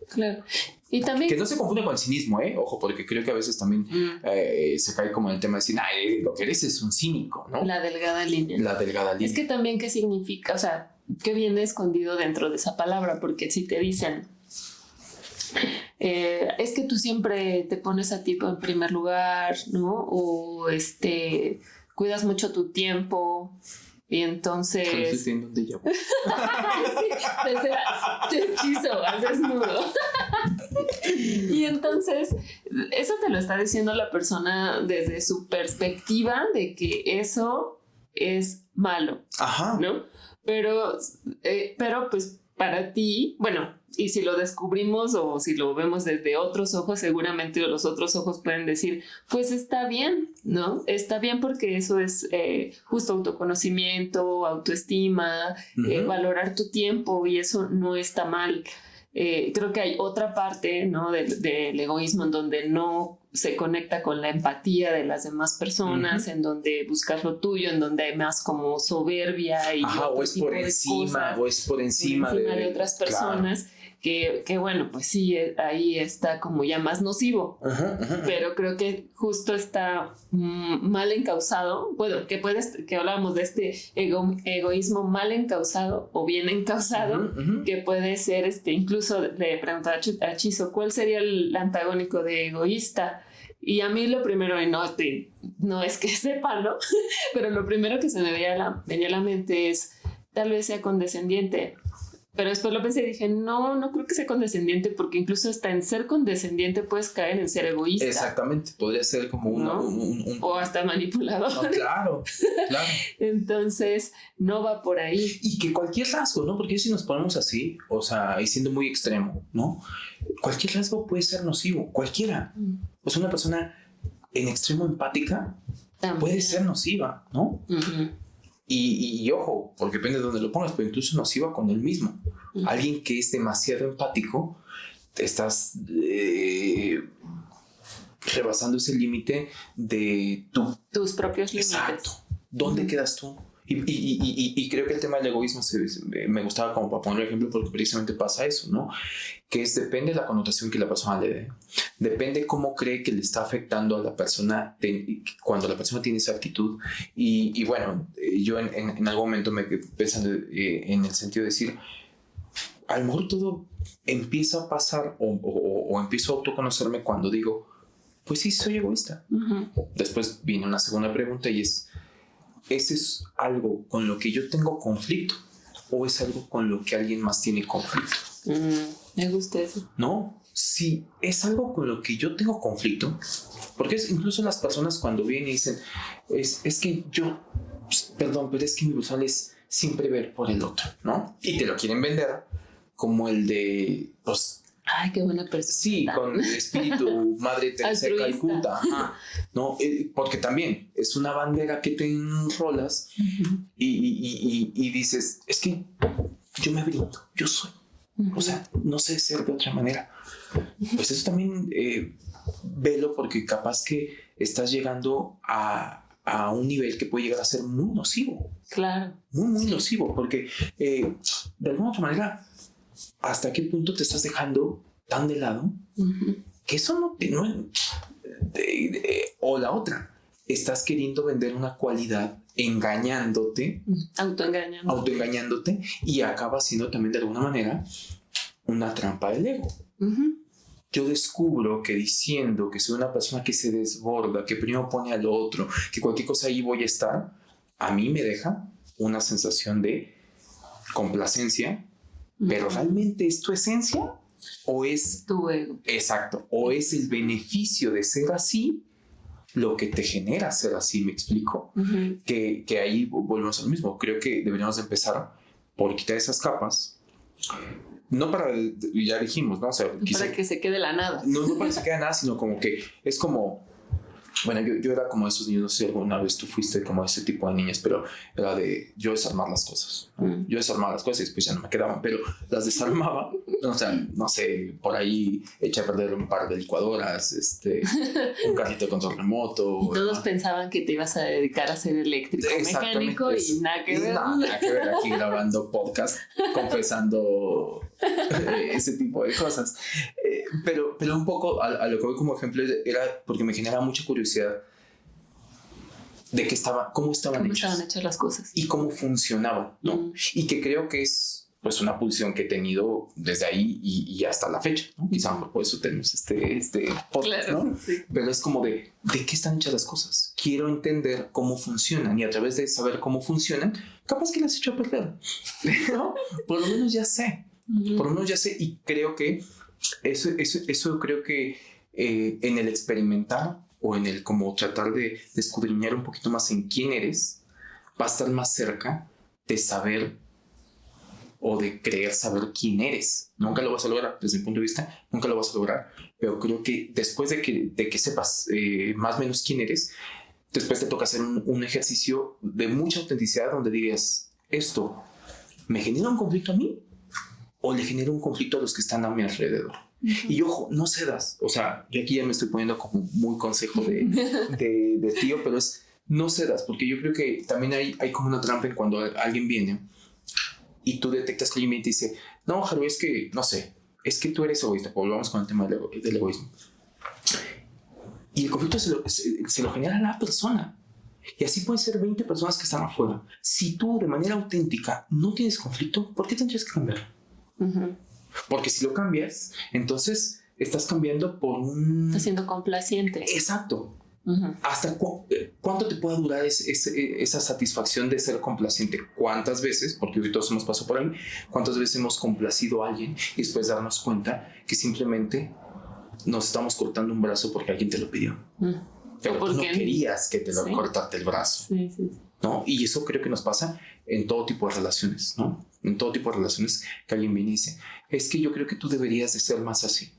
Speaker 1: Claro. Y también...
Speaker 2: Que no se confunde con el cinismo, ¿eh? Ojo, porque creo que a veces también se cae como en el tema de decir, lo que eres es un cínico, ¿no?
Speaker 1: La delgada línea.
Speaker 2: La delgada línea.
Speaker 1: Es que también qué significa, o sea, qué viene escondido dentro de esa palabra, porque si te dicen... es que tú siempre te pones a ti en primer lugar, ¿no? O cuidas mucho tu tiempo y entonces...
Speaker 2: Sí, ¿dónde llevo?
Speaker 1: Te hechizo al desnudo. Y entonces eso te lo está diciendo la persona desde su perspectiva de que eso es malo.
Speaker 2: Ajá.
Speaker 1: ¿No? Pero pues para ti, bueno, y si lo descubrimos o si lo vemos desde otros ojos, seguramente los otros ojos pueden decir, pues está bien, ¿no? Está bien porque eso es justo autoconocimiento, autoestima, valorar tu tiempo y eso no está mal. Creo que hay otra parte, ¿no? del egoísmo en donde no se conecta con la empatía de las demás personas, en donde buscas lo tuyo, en donde hay más como soberbia y
Speaker 2: o es por encima, o es por encima
Speaker 1: de otras personas. Claro. Que bueno, pues sí, ahí está como ya más nocivo, pero creo que justo está mal encausado, bueno, que hablábamos de este egoísmo mal encausado o bien encausado, que puede ser, incluso le preguntaba a Chiso, ¿cuál sería el antagónico de egoísta? Y a mí lo primero, y no es que sepa, ¿no? Pero lo primero que se me venía a la mente es, tal vez sea condescendiente. Pero después lo pensé y dije, no creo que sea condescendiente, porque incluso hasta en ser condescendiente puedes caer en ser egoísta.
Speaker 2: Exactamente, podría ser como
Speaker 1: o hasta manipulador.
Speaker 2: No, claro.
Speaker 1: Entonces, no va por ahí.
Speaker 2: Y que cualquier rasgo, ¿no? Porque si nos ponemos así, o sea, y siendo muy extremo, ¿no? Cualquier rasgo puede ser nocivo, cualquiera. O sea, una persona en extremo empática también puede ser nociva, ¿no? Y ojo, porque depende de dónde lo pongas, pero incluso nociva con él mismo. Alguien que es demasiado empático, estás rebasando ese límite de
Speaker 1: tus propios límites.
Speaker 2: Exacto. ¿Dónde quedas tú? Y creo que el tema del egoísmo me gustaba como para poner el ejemplo, porque precisamente pasa eso, ¿no? Que depende de la connotación que la persona le dé. Depende cómo cree que le está afectando a la persona cuando la persona tiene esa actitud. Y bueno, yo en algún momento me quedé pensando en el sentido de decir, a lo mejor todo empieza a pasar o empiezo a autoconocerme cuando digo, pues sí, soy egoísta. Después viene una segunda pregunta y ¿ese es algo con lo que yo tengo conflicto o es algo con lo que alguien más tiene conflicto?
Speaker 1: Me gusta eso.
Speaker 2: No, si es algo con lo que yo tengo conflicto, Porque es incluso las personas cuando vienen y dicen, es que yo, perdón, pero es que mi buzón es siempre ver por el otro, ¿no? Y te lo quieren vender como el de, pues,
Speaker 1: ay, qué buena persona.
Speaker 2: sí, con el espíritu Madre Teresa de Calcuta, ajá, ¿no? Porque también es una bandera que te enrolas y dices, es que yo me brindo, yo soy. O sea, no sé ser de otra manera. Pues eso también velo, porque capaz que estás llegando a un nivel que puede llegar a ser muy nocivo.
Speaker 1: Claro.
Speaker 2: Muy nocivo, porque de alguna otra manera, ¿hasta qué punto te estás dejando tan de lado que eso no te... o la otra, estás queriendo vender una cualidad engañándote, autoengañándote, y acaba siendo también de alguna manera una trampa del ego. Yo descubro que diciendo que soy una persona que se desborda, que primero pone al otro, que cualquier cosa ahí voy a estar, a mí me deja una sensación de complacencia, pero ¿realmente es tu esencia? ¿O es
Speaker 1: tu ego?
Speaker 2: Exacto. ¿O es el beneficio de ser así lo que te genera ser así? ¿Me explico? Que ahí volvemos al mismo. Creo que deberíamos empezar por quitar esas capas. No para, ya dijimos, ¿no? O sea,
Speaker 1: para que se quede la nada.
Speaker 2: No para que se quede nada, sino como que es como... Bueno, yo era como esos niños, no sé si alguna vez tú fuiste como ese tipo de niñas, pero era de yo desarmar las cosas. Yo desarmaba las cosas y después ya no me quedaban, pero las desarmaba. O sea, no sé, por ahí eché a perder un par de licuadoras, un carrito de control remoto.
Speaker 1: Y todos pensaban que te ibas a dedicar a ser eléctrico mecánico y nada que ver.
Speaker 2: Nada que ver, aquí grabando podcast, confesando ese tipo de cosas. Pero un poco a lo que voy como ejemplo era porque me genera mucha curiosidad de cómo estaban hechas
Speaker 1: las cosas
Speaker 2: y cómo funcionaban, ¿no? Y que creo que es pues una pulsión que he tenido desde ahí y hasta la fecha, ¿no? Quizá por eso tenemos este podcast, claro, ¿no? Sí. Pero es como de qué están hechas las cosas. Quiero entender cómo funcionan y a través de saber cómo funcionan, capaz que las he hecho a perder, ¿no? Por lo menos ya sé. Por lo menos ya sé, y creo que eso creo que en el experimentar o en el como tratar de escudriñar un poquito más en quién eres, va a estar más cerca de saber o de creer saber quién eres. Nunca lo vas a lograr, desde mi punto de vista, nunca lo vas a lograr, pero creo que después de que sepas más o menos quién eres, después te toca hacer un ejercicio de mucha autenticidad donde digas, ¿esto me genera un conflicto a mí o le genera un conflicto a los que están a mi alrededor? Y ojo, no cedas. O sea, yo aquí ya me estoy poniendo como muy consejo de tío, pero es no cedas, porque yo creo que también hay como una trampa en cuando alguien viene y tú detectas que alguien viene y te dice, no, Haru, es que, no sé, es que tú eres egoísta. Volvamos con el tema del egoísmo. Y el conflicto se lo genera la persona. Y así pueden ser 20 personas que están afuera. Si tú de manera auténtica no tienes conflicto, ¿por qué tendrías que cambiar? Porque si lo cambias, entonces estás cambiando por
Speaker 1: Estás siendo complaciente.
Speaker 2: Exacto. ¿Hasta cuánto te puede durar esa satisfacción de ser complaciente? ¿Cuántas veces, porque hoy todos hemos pasado por ahí, cuántas veces hemos complacido a alguien y después darnos cuenta que simplemente nos estamos cortando un brazo porque alguien te lo pidió? Pero tú no querías que te lo cortarte el brazo. Sí. ¿No? Y eso creo que nos pasa en todo tipo de relaciones, ¿no? En todo tipo de relaciones que alguien viene y dice, es que yo creo que tú deberías de ser más así.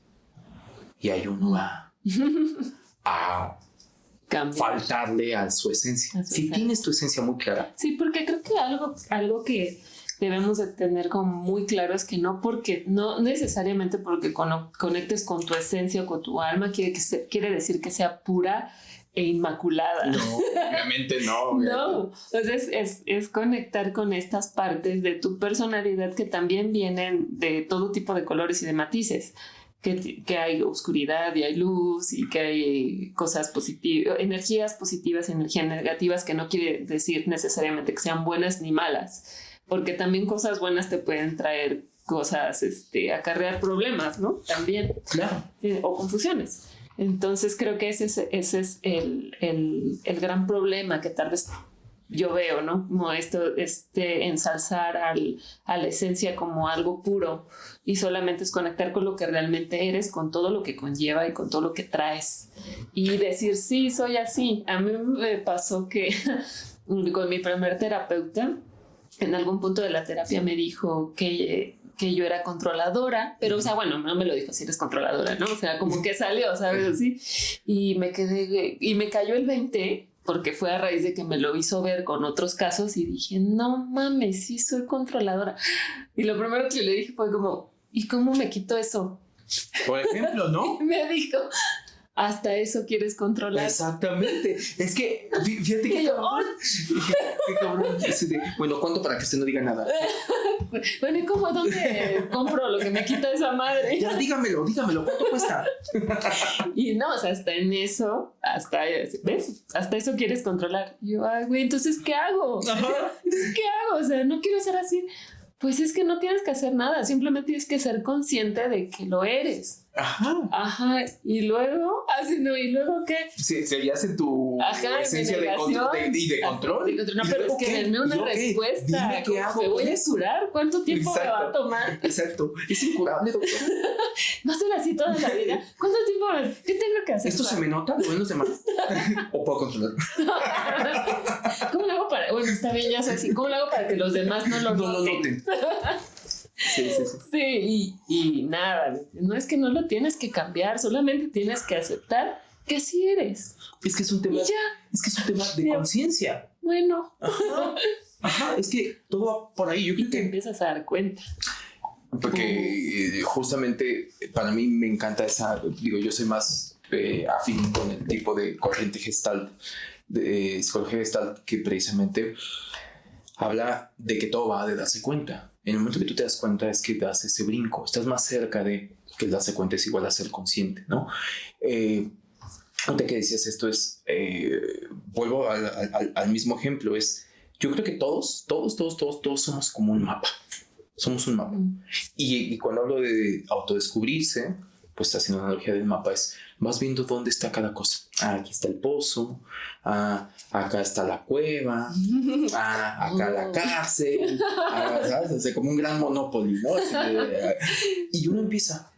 Speaker 2: Y ahí uno va a faltarle a su esencia. Si tienes tu esencia muy clara.
Speaker 1: Sí, porque creo que algo que debemos de tener como muy claro es que no necesariamente porque conectes con tu esencia o con tu alma quiere decir que sea pura e inmaculada.
Speaker 2: No, obviamente no.
Speaker 1: No, entonces es conectar con estas partes de tu personalidad que también vienen de todo tipo de colores y de matices. Que hay oscuridad y hay luz y que hay cosas positivas, energías positivas y energías negativas, que no quiere decir necesariamente que sean buenas ni malas, porque también cosas buenas te pueden traer cosas, acarrear problemas, ¿no? También.
Speaker 2: Claro.
Speaker 1: O confusiones. Entonces creo que ese es el gran problema que tal vez yo veo, ¿no? Como esto, ensalzar a la esencia como algo puro y solamente es conectar con lo que realmente eres, con todo lo que conlleva y con todo lo que traes y decir, sí, soy así. A mí me pasó que con mi primer terapeuta, en algún punto de la terapia me dijo que yo era controladora, pero, o sea, bueno, no me lo dijo si eres controladora, ¿no? O sea, como que salió, ¿sabes? Así. Y me cayó el 20 porque fue a raíz de que me lo hizo ver con otros casos y dije, no mames, sí soy controladora. Y lo primero que le dije fue como, ¿y cómo me quito eso?
Speaker 2: Por ejemplo, ¿no?
Speaker 1: Me dijo, hasta eso quieres controlar.
Speaker 2: Exactamente. Es que, fíjate que qué cabrón. Bueno, ¿cuánto para que usted no diga nada?
Speaker 1: Bueno, ¿y cómo? ¿Dónde compro lo que me quita esa madre?
Speaker 2: Ya, dígamelo, ¿cuánto cuesta?
Speaker 1: Y no, o sea, hasta en eso, ¿ves? Hasta eso quieres controlar. Y yo, ay, güey, entonces, ¿qué hago? Entonces, ¿qué hago? O sea, no quiero ser así. Pues es que no tienes que hacer nada, simplemente tienes que ser consciente de que lo eres. Ajá. Y luego, ¿y luego qué?
Speaker 2: Sí, serías en tu esencia de control.
Speaker 1: No, pero es que denme una respuesta.
Speaker 2: Dime qué hago.
Speaker 1: ¿Me voy a curar? ¿Cuánto tiempo me va a tomar?
Speaker 2: Exacto. Es incurable, doctor.
Speaker 1: ¿Va a ser así toda la vida? ¿Cuánto tiempo? ¿Qué tengo que hacer?
Speaker 2: ¿Esto se me nota? ¿Lo ven los demás? ¿O puedo controlar?
Speaker 1: ¿Cómo lo hago para...? Bueno, está bien, ya soy así. ¿Cómo lo hago para que los demás no lo noten? Sí, y nada, no es que no lo tienes que cambiar, solamente tienes que aceptar que así eres.
Speaker 2: Es que es un tema, de conciencia.
Speaker 1: Bueno.
Speaker 2: Ajá, es que todo va por ahí. Yo creo
Speaker 1: y te empiezas a dar cuenta.
Speaker 2: Porque justamente para mí me encanta yo soy más afín con el tipo de corriente Gestalt, de psicología Gestalt, que precisamente habla de que todo va de darse cuenta. En el momento que tú te das cuenta es que das ese brinco, estás más cerca de que el darse cuenta es igual a ser consciente, ¿no? Antes que decías esto vuelvo al mismo ejemplo, yo creo que todos somos como un mapa, somos un mapa. Y cuando hablo de autodescubrirse, pues haciendo una analogía del mapa, vas viendo dónde está cada cosa. Aquí está el pozo, acá está la cueva, acá la cárcel, ¿sabes? O sea, como un gran Monopoly, ¿no? Y uno empieza.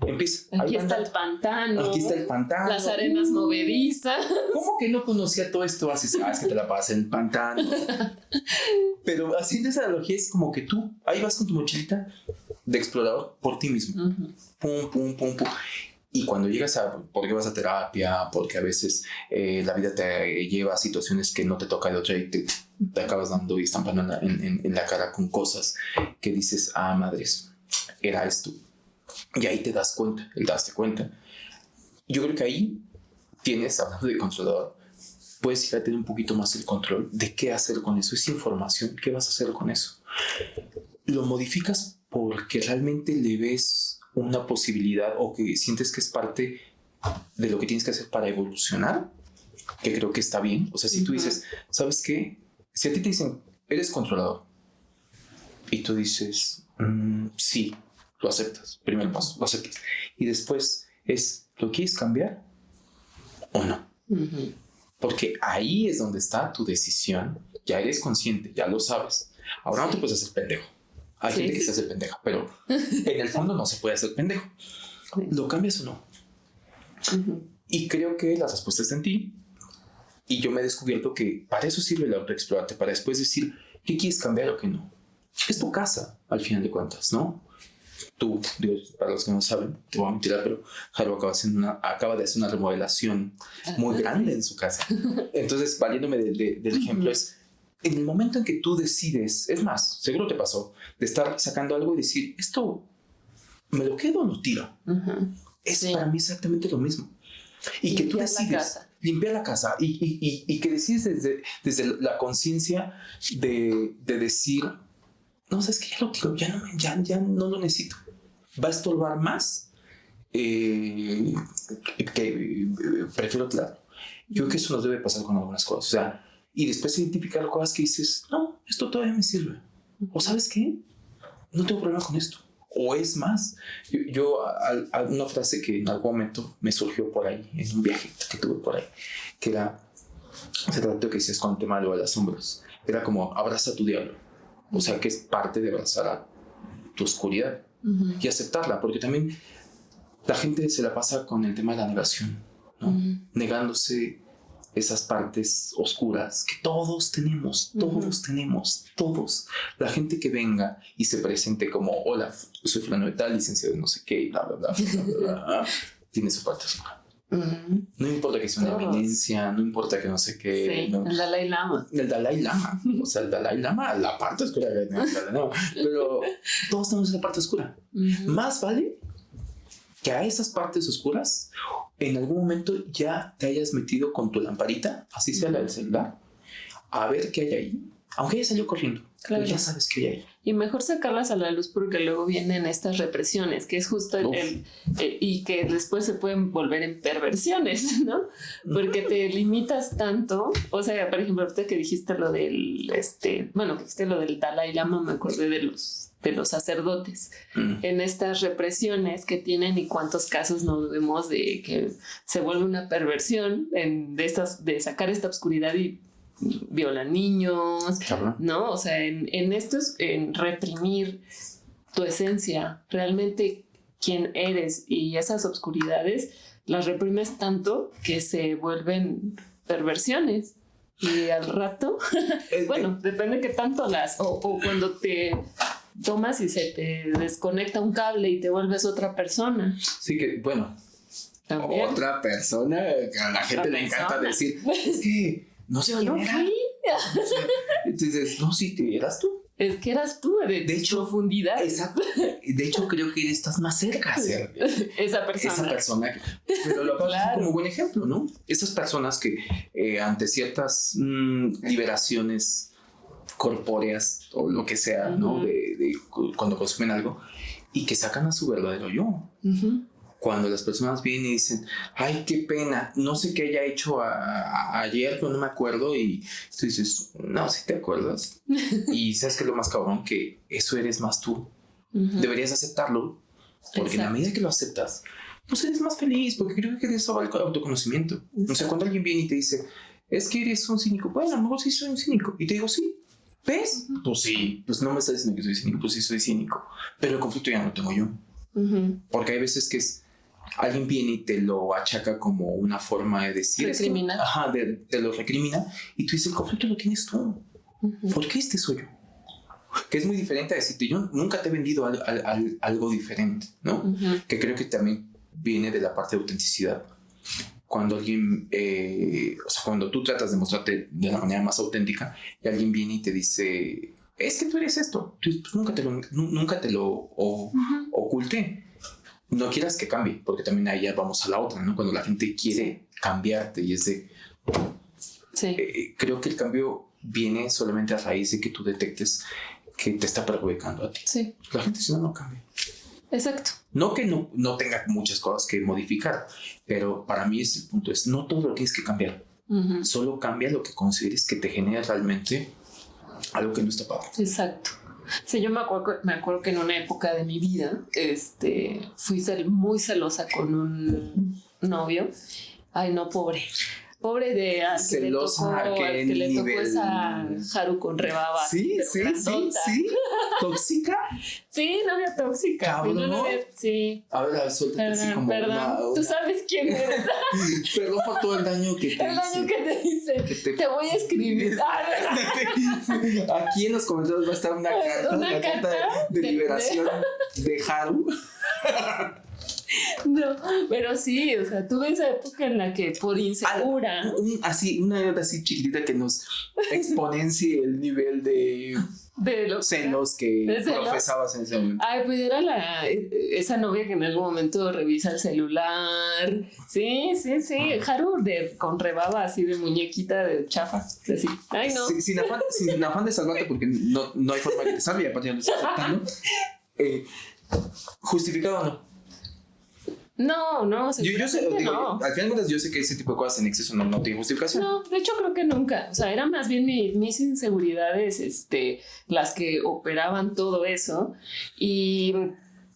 Speaker 1: Aquí está el pantano. Las arenas movedizas.
Speaker 2: ¿Cómo que no conocía todo esto? Es que te la pasas en el pantano. Pero haciendo esa analogía es como que tú ahí vas con tu mochilita de explorador por ti mismo. Pum, pum, pum, pum. Y cuando llegas porque vas a terapia, porque a veces la vida te lleva a situaciones que no te toca de otra y te acabas dando y estampando en la cara con cosas que dices, madres, era esto. Y ahí te das cuenta, daste cuenta. Yo creo que ahí tienes, hablando de controlador, puedes ir a tener un poquito más el control de qué hacer con eso. Esa información, ¿qué vas a hacer con eso? Lo modificas porque realmente le ves una posibilidad o que sientes que es parte de lo que tienes que hacer para evolucionar, que creo que está bien. O sea, si tú dices, ¿sabes qué? Si a ti te dicen, eres controlador, y tú dices, sí, lo aceptas, primer paso, lo aceptas. Y después ¿lo quieres cambiar o no? Porque ahí es donde está tu decisión. Ya eres consciente, ya lo sabes. Ahora no te puedes hacer pendejo. Hay gente que se hace pendeja, pero en el fondo no se puede hacer pendejo. ¿Lo cambias o no? Y creo que la respuesta está en ti. Y yo me he descubierto que para eso sirve el autoexplorarte, para después decir qué quieres cambiar o qué no. Es tu casa, al final de cuentas, ¿no? Tú, Dios, para los que no saben, te voy a mentir, pero Jairo acaba de hacer una remodelación muy grande en su casa. Entonces, valiéndome del ejemplo, en el momento en que tú decides, es más, seguro te pasó, de estar sacando algo y decir, ¿esto me lo quedo o lo tiro? Es para mí exactamente lo mismo. Y que tú decides limpiar la casa y que decides desde la conciencia de decir, no, sabes que ya lo tiro, ya no lo necesito. Va a estorbar más que prefiero tirarlo. Yo creo que eso nos debe pasar con algunas cosas. O sea, y después identificar cosas que dices, no, esto todavía me sirve. O ¿sabes qué? No tengo problema con esto. O es más, yo una frase que en algún momento me surgió por ahí, en un viaje que tuve por ahí, que era, hace rato que decías con el tema de lo de las sombras, era como abraza a tu diablo, o sea que es parte de abrazar a tu oscuridad y aceptarla, porque también la gente se la pasa con el tema de la negación, ¿no? Negándose esas partes oscuras que todos tenemos. La gente que venga y se presente como, hola, soy fulano de tal, licenciado de no sé qué, bla, bla, bla, bla, bla, bla, tiene su parte oscura. No importa que sea una eminencia, no importa que no sé qué.
Speaker 1: Sí,
Speaker 2: no.
Speaker 1: el Dalai Lama.
Speaker 2: El Dalai Lama. O sea, el Dalai Lama, la parte oscura del Dalai Lama. Pero todos tenemos esa parte oscura. Más vale que a esas partes oscuras en algún momento ya te hayas metido con tu lamparita, así sea la del celular, a ver qué hay ahí. Aunque ya salió corriendo, pero ya sabes qué hay ahí.
Speaker 1: Y mejor sacarlas a la luz porque luego vienen estas represiones, que es justo y que después se pueden volver en perversiones, ¿no? Porque te limitas tanto. O sea, por ejemplo, ahorita que dijiste lo del, que dijiste lo del Dalai Lama, me acordé de los sacerdotes en estas represiones que tienen y cuántos casos nos vemos de que se vuelve una perversión de sacar esta oscuridad y violan niños, ¿no? O sea, en esto es en reprimir tu esencia, realmente quién eres, y esas obscuridades las reprimes tanto que se vuelven perversiones. Y al rato, bueno, depende que tanto o cuando te tomas y se te desconecta un cable y te vuelves otra persona.
Speaker 2: Sí, que bueno, también. Otra persona, que a la gente le encanta decir, es que no sé quién era. Entonces, no, sí, eras tú.
Speaker 1: Es que eras tú, de hecho, profundidad.
Speaker 2: Exacto. De hecho, creo que estás más cerca hacia
Speaker 1: esa persona.
Speaker 2: Pero lo acabas de decir como buen ejemplo, ¿no? Esas personas que ante ciertas liberaciones corpóreas o lo que sea, ¿no? De cuando consumen algo y que sacan a su verdadero yo. Cuando las personas vienen y dicen, ay, qué pena, no sé qué haya hecho ayer, pero no me acuerdo, y tú dices, no, sí te acuerdas. Y sabes que es lo más cabrón, que eso eres más tú. Deberías aceptarlo, porque en la medida que lo aceptas, pues eres más feliz, porque creo que de eso va el autoconocimiento. O sea, cuando alguien viene y te dice, es que eres un cínico, bueno, a lo mejor sí soy un cínico, y te digo, sí. ¿Ves? Pues sí, pues no me estás diciendo que soy cínico, pues sí soy cínico, pero el conflicto ya no lo tengo yo. Porque hay veces que alguien viene y te lo achaca como una forma de decir.
Speaker 1: Recrimina.
Speaker 2: Te lo recrimina y tú dices, el conflicto lo tienes tú. ¿Por qué este soy yo? Que es muy diferente a decirte, yo nunca te he vendido algo diferente, ¿no? Que creo que también viene de la parte de autenticidad. Cuando alguien, o sea, cuando tú tratas de mostrarte de la manera más auténtica y alguien viene y te dice, es que tú eres esto, pues nunca te lo oculté. No quieras que cambie, porque también ahí ya vamos a la otra, ¿no? Cuando la gente quiere cambiarte y es de...
Speaker 1: Sí.
Speaker 2: Creo que el cambio viene solamente a raíz de que tú detectes que te está perjudicando a ti.
Speaker 1: Sí.
Speaker 2: La gente si no cambia.
Speaker 1: Exacto.
Speaker 2: No que no tenga muchas cosas que modificar, pero para mí el punto es, no todo lo tienes que cambiar. Solo cambia lo que consideres que te genera realmente algo que no está padre.
Speaker 1: Exacto. Sí, yo me acuerdo que en una época de mi vida fui muy celosa con un novio. Ay, no, pobre de
Speaker 2: celosa
Speaker 1: que le tocó esa Haru con rebaba.
Speaker 2: Sí. ¿Tóxica?
Speaker 1: Sí, novia tóxica.
Speaker 2: Cabrón.
Speaker 1: Sí.
Speaker 2: A ver, suéltate así como
Speaker 1: perdón. Tú sabes quién eres.
Speaker 2: Perdón por todo el daño que te hice.
Speaker 1: El daño que te hice. Te voy a escribir.
Speaker 2: Aquí en los comentarios va a estar una carta de liberación de Haru.
Speaker 1: No, pero sí, o sea, tuve esa época en la que por insegura.
Speaker 2: Una nota así chiquitita que nos exponencie el nivel de los celos que profesabas en ese momento.
Speaker 1: Ay, pues era esa novia que en algún momento revisa el celular. Sí. Haru con rebaba así de muñequita de chafa. Así. Ay, no.
Speaker 2: Sin afán de salvarte, porque no hay forma de que te salve, y aparte ya lo estás aceptando. ¿Justificado o no?
Speaker 1: No,
Speaker 2: yo sé,
Speaker 1: no.
Speaker 2: Al final de cuentas yo sé que ese tipo de cosas en exceso no tiene justificación.
Speaker 1: No, de hecho creo que nunca. O sea, eran más bien mis inseguridades las que operaban todo eso. Y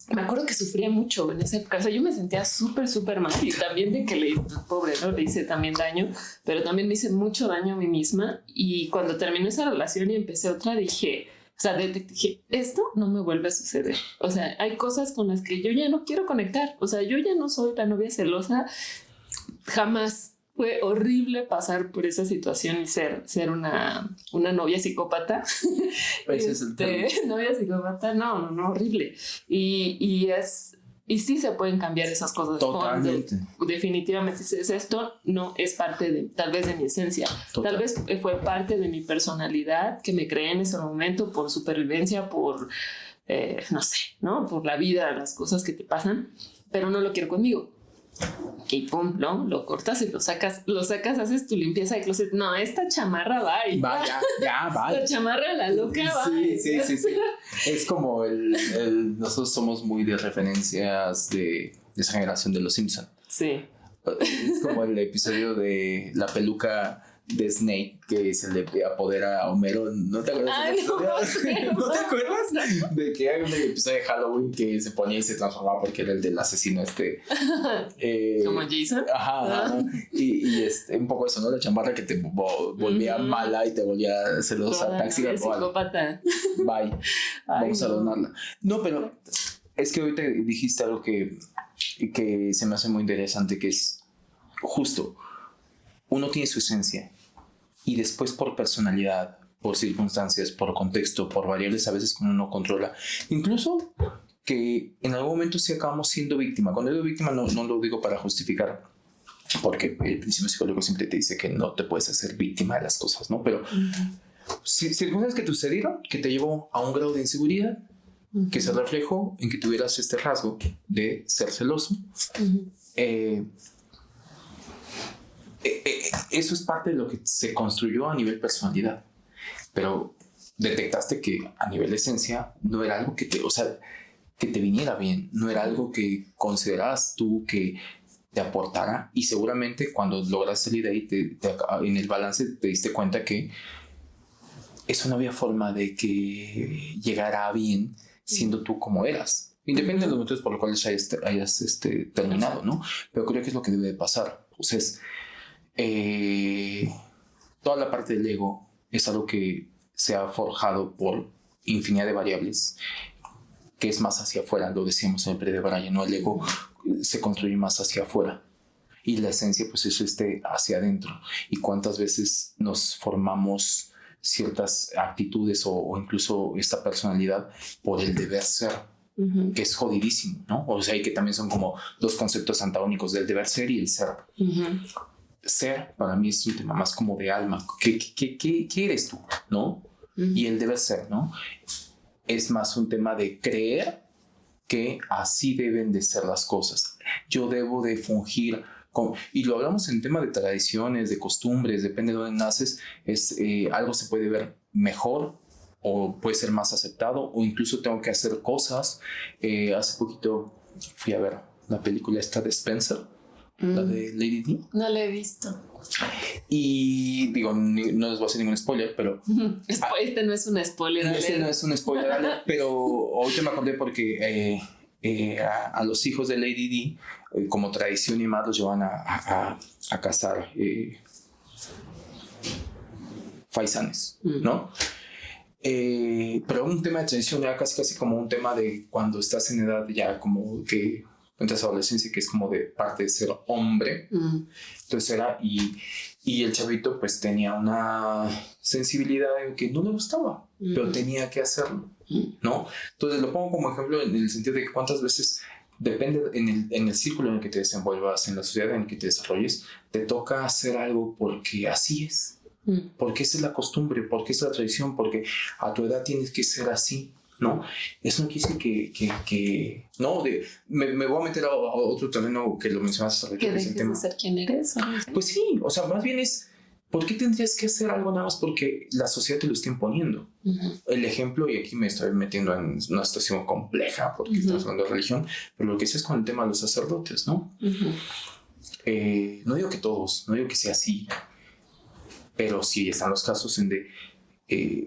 Speaker 1: me acuerdo que sufría mucho en esa época. O sea, yo me sentía súper mal y también de que pobre, ¿no? Le hice también daño, pero también me hice mucho daño a mí misma. Y cuando terminó esa relación y empecé otra, dije, o sea, dije, esto no me vuelve a suceder. O sea, hay cosas con las que yo ya no quiero conectar. O sea, yo ya no soy la novia celosa. Jamás. Fue horrible pasar por esa situación y ser una novia psicópata.
Speaker 2: Ese es el tema.
Speaker 1: Novia psicópata, no, horrible. Y sí se pueden cambiar esas cosas.
Speaker 2: Totalmente.
Speaker 1: Definitivamente, esto no es parte tal vez de mi esencia. Total. Tal vez fue parte de mi personalidad que me creé en ese momento por supervivencia, por, no sé, ¿no? Por la vida, las cosas que te pasan, pero no lo quiero conmigo. Y pum, ¿no? Lo cortas y lo sacas, haces tu limpieza de closet. No, esta chamarra va.
Speaker 2: Ya, va.
Speaker 1: La chamarra, la loca va.
Speaker 2: Sí. Es como nosotros somos muy de referencias de esa generación de Los Simpson.
Speaker 1: Sí.
Speaker 2: Es como el episodio de la peluca de Snake que se le apodera a Homero. ¿No te acuerdas? ¿No te acuerdas? De que hay un episodio de Halloween que se ponía y se transformaba porque era el del asesino
Speaker 1: como Jason.
Speaker 2: Ajá. Y un poco eso, ¿no? La chamarra que te volvía mala y te volvía celosa. Taxi
Speaker 1: psicópata.
Speaker 2: Bye. Vamos a donarla. No, pero es que ahorita dijiste algo que se me hace muy interesante, que es justo, uno tiene su esencia y después por personalidad, por circunstancias, por contexto, por variables a veces que uno no controla, incluso que en algún momento sí acabamos siendo víctima. Cuando digo víctima no lo digo para justificar, porque el principio psicológico siempre te dice que no te puedes hacer víctima de las cosas, ¿no? Pero circunstancias que te sucedieron, que te llevó a un grado de inseguridad, que se reflejó en que tuvieras este rasgo de ser celoso. Eso es parte de lo que se construyó a nivel personalidad, pero detectaste que a nivel esencia no era algo que te viniera bien, no era algo que consideras tú que te aportara, y seguramente cuando logras salir de ahí en el balance te diste cuenta que eso no había forma de que llegara bien siendo tú como eras, independientemente de los motivos por los cuales hayas terminado, ¿no? Pero creo que es lo que debe de pasar. O sea, toda la parte del ego es algo que se ha forjado por infinidad de variables, que es más hacia afuera. Lo decíamos siempre de Brian, ¿no? El ego se construye más hacia afuera y la esencia pues es hacia adentro. Y cuántas veces nos formamos ciertas actitudes o incluso esta personalidad por el deber ser, que es jodidísimo, ¿no? O sea, y que también son como dos conceptos antagónicos del deber ser y el ser. Ser para mí es un tema más como de alma. ¿Qué eres tú, no? Y el deber ser, ¿no? Es más un tema de creer que así deben de ser las cosas. Yo debo de fungir y lo hablamos en tema de tradiciones, de costumbres, depende de dónde naces, algo se puede ver mejor o puede ser más aceptado, o incluso tengo que hacer cosas. Hace poquito fui a ver la película esta de Spencer, la de Lady D.
Speaker 1: No la he visto.
Speaker 2: Y digo, no les voy a hacer ningún spoiler, pero
Speaker 1: este no es un spoiler.
Speaker 2: Este no es un spoiler, pero ahorita me acordé porque a los hijos de Lady D, como tradición y más, los llevan a cazar faisanes, ¿no? Pero un tema de tradición ya casi como un tema de cuando estás en edad ya como que entras a adolescencia, que es como de parte de ser hombre. Entonces era, y el chavito pues tenía una sensibilidad en que no le gustaba, pero tenía que hacerlo, ¿no? Entonces lo pongo como ejemplo en el sentido de que cuántas veces depende en el círculo en el que te desenvuelvas, en la sociedad en la que te desarrolles, te toca hacer algo porque así es, porque esa es la costumbre, porque es la tradición, porque a tu edad tienes que ser así, ¿no? Eso no quiere decir que no, me voy a meter a otro terreno que lo mencionaste ahorita,
Speaker 1: que es el tema. ¿Ser quién eres?
Speaker 2: Pues sí, o sea, más bien es ¿por qué tendrías que hacer algo nada más porque la sociedad te lo está imponiendo? El ejemplo, y aquí me estoy metiendo en una situación compleja porque estamos hablando de religión, pero lo que sí es con el tema de los sacerdotes, ¿no? No digo que todos, no digo que sea así, pero sí están los casos en de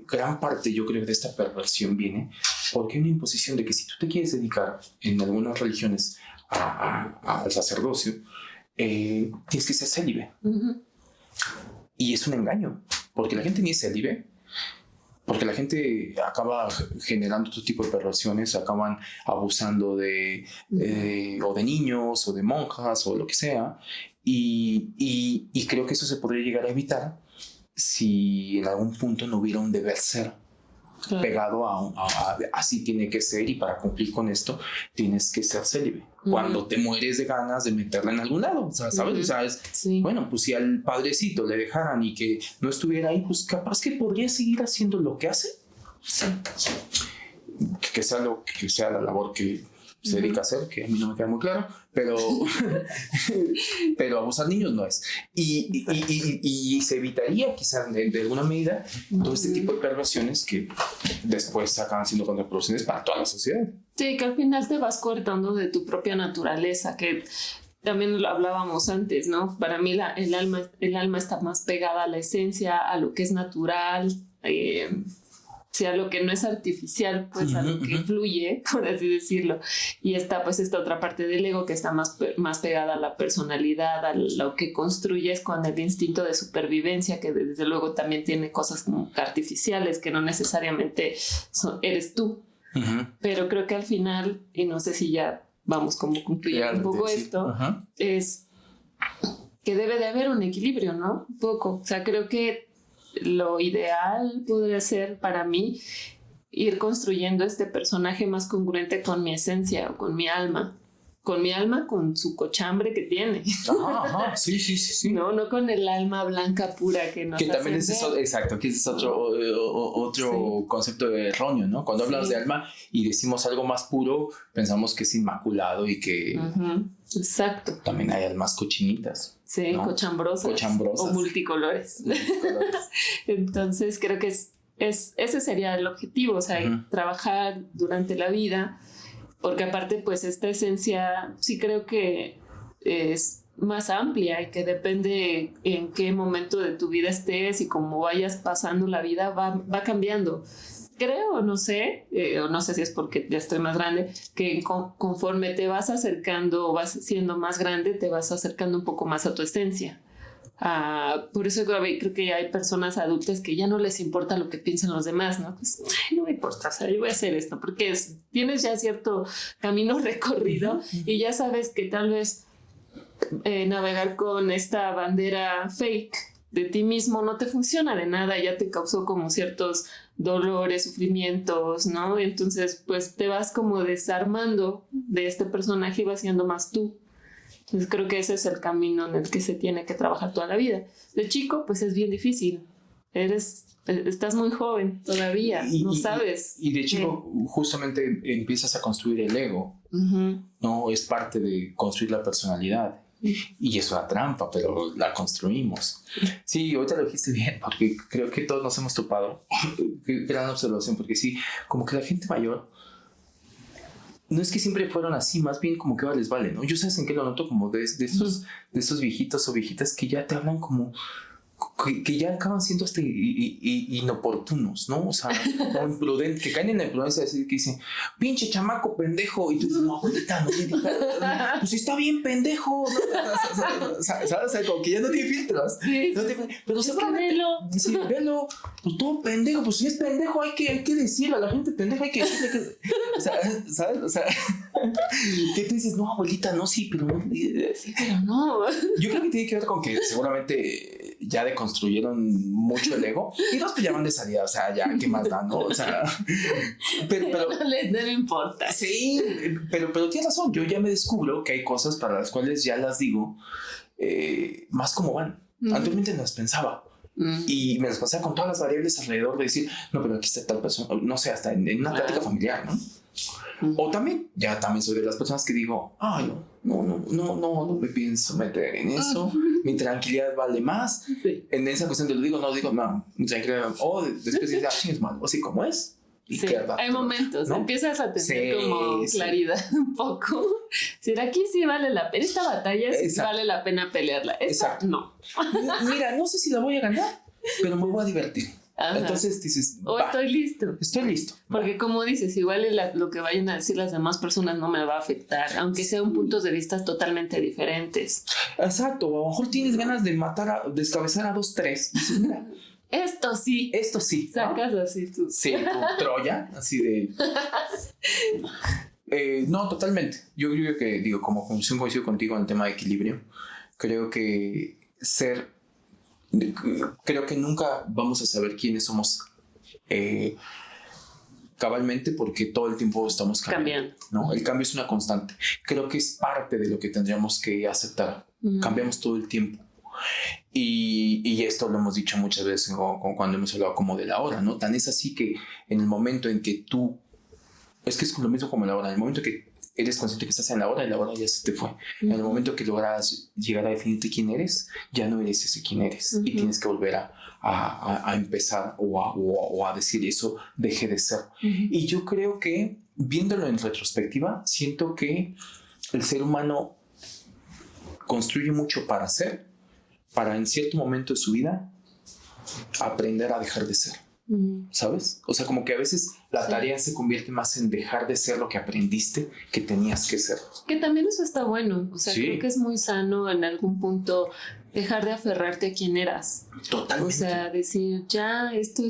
Speaker 2: gran parte, yo creo, de esta perversión viene porque hay una imposición de que si tú te quieres dedicar en algunas religiones al sacerdocio, tienes que ser célibe. Y es un engaño, porque la gente ni es célibe, porque la gente acaba generando otro tipo de perversiones, acaban abusando o de niños, o de monjas, o lo que sea, y creo que eso se podría llegar a evitar si en algún punto no hubiera un deber ser pegado a así tiene que ser, y para cumplir con esto tienes que ser célibe. Cuando te mueres de ganas de meterla en algún lado, o sea, ¿sabes? O sea, bueno, pues si al padrecito le dejaran y que no estuviera ahí, pues capaz que podría seguir haciendo lo que hace. Que sea la labor que se dedica a hacer, que a mí no me queda muy claro, pero abusar niños no es. Y se evitaría quizás de alguna medida todo este tipo de perversiones que después acaban siendo contraproducentes para toda la sociedad.
Speaker 1: Sí, que al final te vas cortando de tu propia naturaleza, que también lo hablábamos antes, ¿no? Para mí el alma está más pegada a la esencia, a lo que es natural, a lo que no es artificial, pues a lo que fluye, por así decirlo. Y está pues esta otra parte del ego que está más pegada a la personalidad, a lo que construyes con el instinto de supervivencia, que desde luego también tiene cosas como artificiales, que no necesariamente eres tú. Pero creo que al final, y no sé si ya vamos como concluyendo un poco esto, es que debe de haber un equilibrio, ¿no? Un poco. O sea, creo que lo ideal podría ser para mí ir construyendo este personaje más congruente con mi esencia o con mi alma, con su cochambre que tiene.
Speaker 2: Sí.
Speaker 1: No con el alma blanca pura que nos hace
Speaker 2: también es eso, exacto, que ese es otro concepto erróneo, ¿no? Cuando hablas de alma y decimos algo más puro, pensamos que es inmaculado y que
Speaker 1: exacto.
Speaker 2: También hay almas cochinitas.
Speaker 1: Sí, ¿no? Cochambrosas. O multicolores. Entonces creo que ese sería el objetivo, o sea, trabajar durante la vida, porque aparte pues esta esencia sí creo que es más amplia y que depende en qué momento de tu vida estés y cómo vayas pasando la vida va cambiando. Creo, no sé, o no sé si es porque ya estoy más grande, que conforme te vas acercando o vas siendo más grande, te vas acercando un poco más a tu esencia. Por eso creo que hay personas adultas que ya no les importa lo que piensan los demás, ¿no? Pues, no me importa, o sea, yo voy a hacer esto, porque tienes ya cierto camino recorrido y ya sabes que tal vez navegar con esta bandera fake de ti mismo no te funciona de nada, ya te causó como ciertos dolores, sufrimientos, ¿no? Entonces, pues te vas como desarmando de este personaje y vas siendo más tú. Entonces creo que ese es el camino en el que se tiene que trabajar toda la vida. De chico, pues es bien difícil. Estás muy joven todavía, no sabes.
Speaker 2: Y de chico justamente empiezas a construir el ego, ¿no? Es parte de construir la personalidad. Y es una trampa, pero la construimos. Sí, ahorita lo dijiste bien, porque creo que todos nos hemos topado. Gran observación, porque sí, como que la gente mayor no es que siempre fueron así, más bien como que ahora les vale, ¿no? Yo sabes en qué lo noto, como de esos viejitos o viejitas que ya te hablan como que ya acaban siendo hasta inoportunos, ¿no? O sea, como imprudentes, que caen en la imprudencia de decir que dicen, pinche chamaco pendejo, y tú dices, no, abuelita, no me digas, pues está bien pendejo, ¿no? ¿Sabes? O sea, como que ya no tiene filtros.
Speaker 1: Sí,
Speaker 2: no pero seguramente, sí, velo, pues todo pendejo, pues si es pendejo hay que decirlo, a la gente pendeja hay que decirle que, o sea, ¿sabes? O sea, que tú dices, no, abuelita, no, sí, pero no.
Speaker 1: Sí, pero no.
Speaker 2: Yo creo que tiene que ver con que seguramente ya deconstruyeron mucho el ego y dos pues ya van de salida, o sea, ya qué más dan, ¿no? O sea, pero
Speaker 1: no les importa.
Speaker 2: Sí, pero tienes razón, yo ya me descubro que hay cosas para las cuales ya las digo más como van. Anteriormente no las pensaba. Y me las pasaba con todas las variables alrededor de decir, no, pero aquí está tal persona, no sé, hasta en una plática familiar, ¿no? O también soy de las personas que digo, ay, no me pienso meter en eso, mi tranquilidad vale más.
Speaker 1: Sí.
Speaker 2: En esa cuestión te lo digo, no, mi tranquilidad, o después dices, es malo, así como es.
Speaker 1: Sí, hay momentos, ¿no? Empiezas a tener como claridad un poco. Si aquí sí vale la pena, esta batalla sí vale la pena pelearla. Esta no.
Speaker 2: Mira, no sé si la voy a ganar, pero me voy a divertir.
Speaker 1: Ajá.
Speaker 2: Entonces dices,
Speaker 1: o estoy listo.
Speaker 2: Estoy listo.
Speaker 1: Porque como dices, igual lo que vayan a decir las demás personas no me va a afectar, aunque sean puntos de vista totalmente diferentes.
Speaker 2: Exacto, o a lo mejor tienes ganas de descabezar a 2, 3. Dices, mira,
Speaker 1: Esto sí. Sacas, ¿no? Así tú.
Speaker 2: Sí, tu Troya, así de... no, totalmente. Yo creo que, digo, como conclusión coincido contigo en el tema de equilibrio. Creo que creo que nunca vamos a saber quiénes somos cabalmente, porque todo el tiempo estamos cambiando, ¿no? El cambio es una constante. Creo que es parte de lo que tendríamos que aceptar. Cambiamos todo el tiempo. Y esto lo hemos dicho muchas veces cuando hemos hablado como de la hora, ¿no? Tan es así que en el momento en que tú... Es que es lo mismo como la hora. En el momento que eres consciente que estás en la hora, y la hora ya se te fue. En el momento que logras llegar a definirte quién eres, ya no eres ese quién eres. Y tienes que volver a empezar o a decir eso deje de ser. Y yo creo que, viéndolo en retrospectiva, siento que el ser humano construye mucho para ser, para en cierto momento de su vida aprender a dejar de ser. ¿Sabes? O sea, como que a veces la tarea se convierte más en dejar de ser lo que aprendiste que tenías que ser.
Speaker 1: Que también eso está bueno. O sea, creo que es muy sano en algún punto dejar de aferrarte a quién eras.
Speaker 2: Totalmente.
Speaker 1: O sea, decir, ya, esto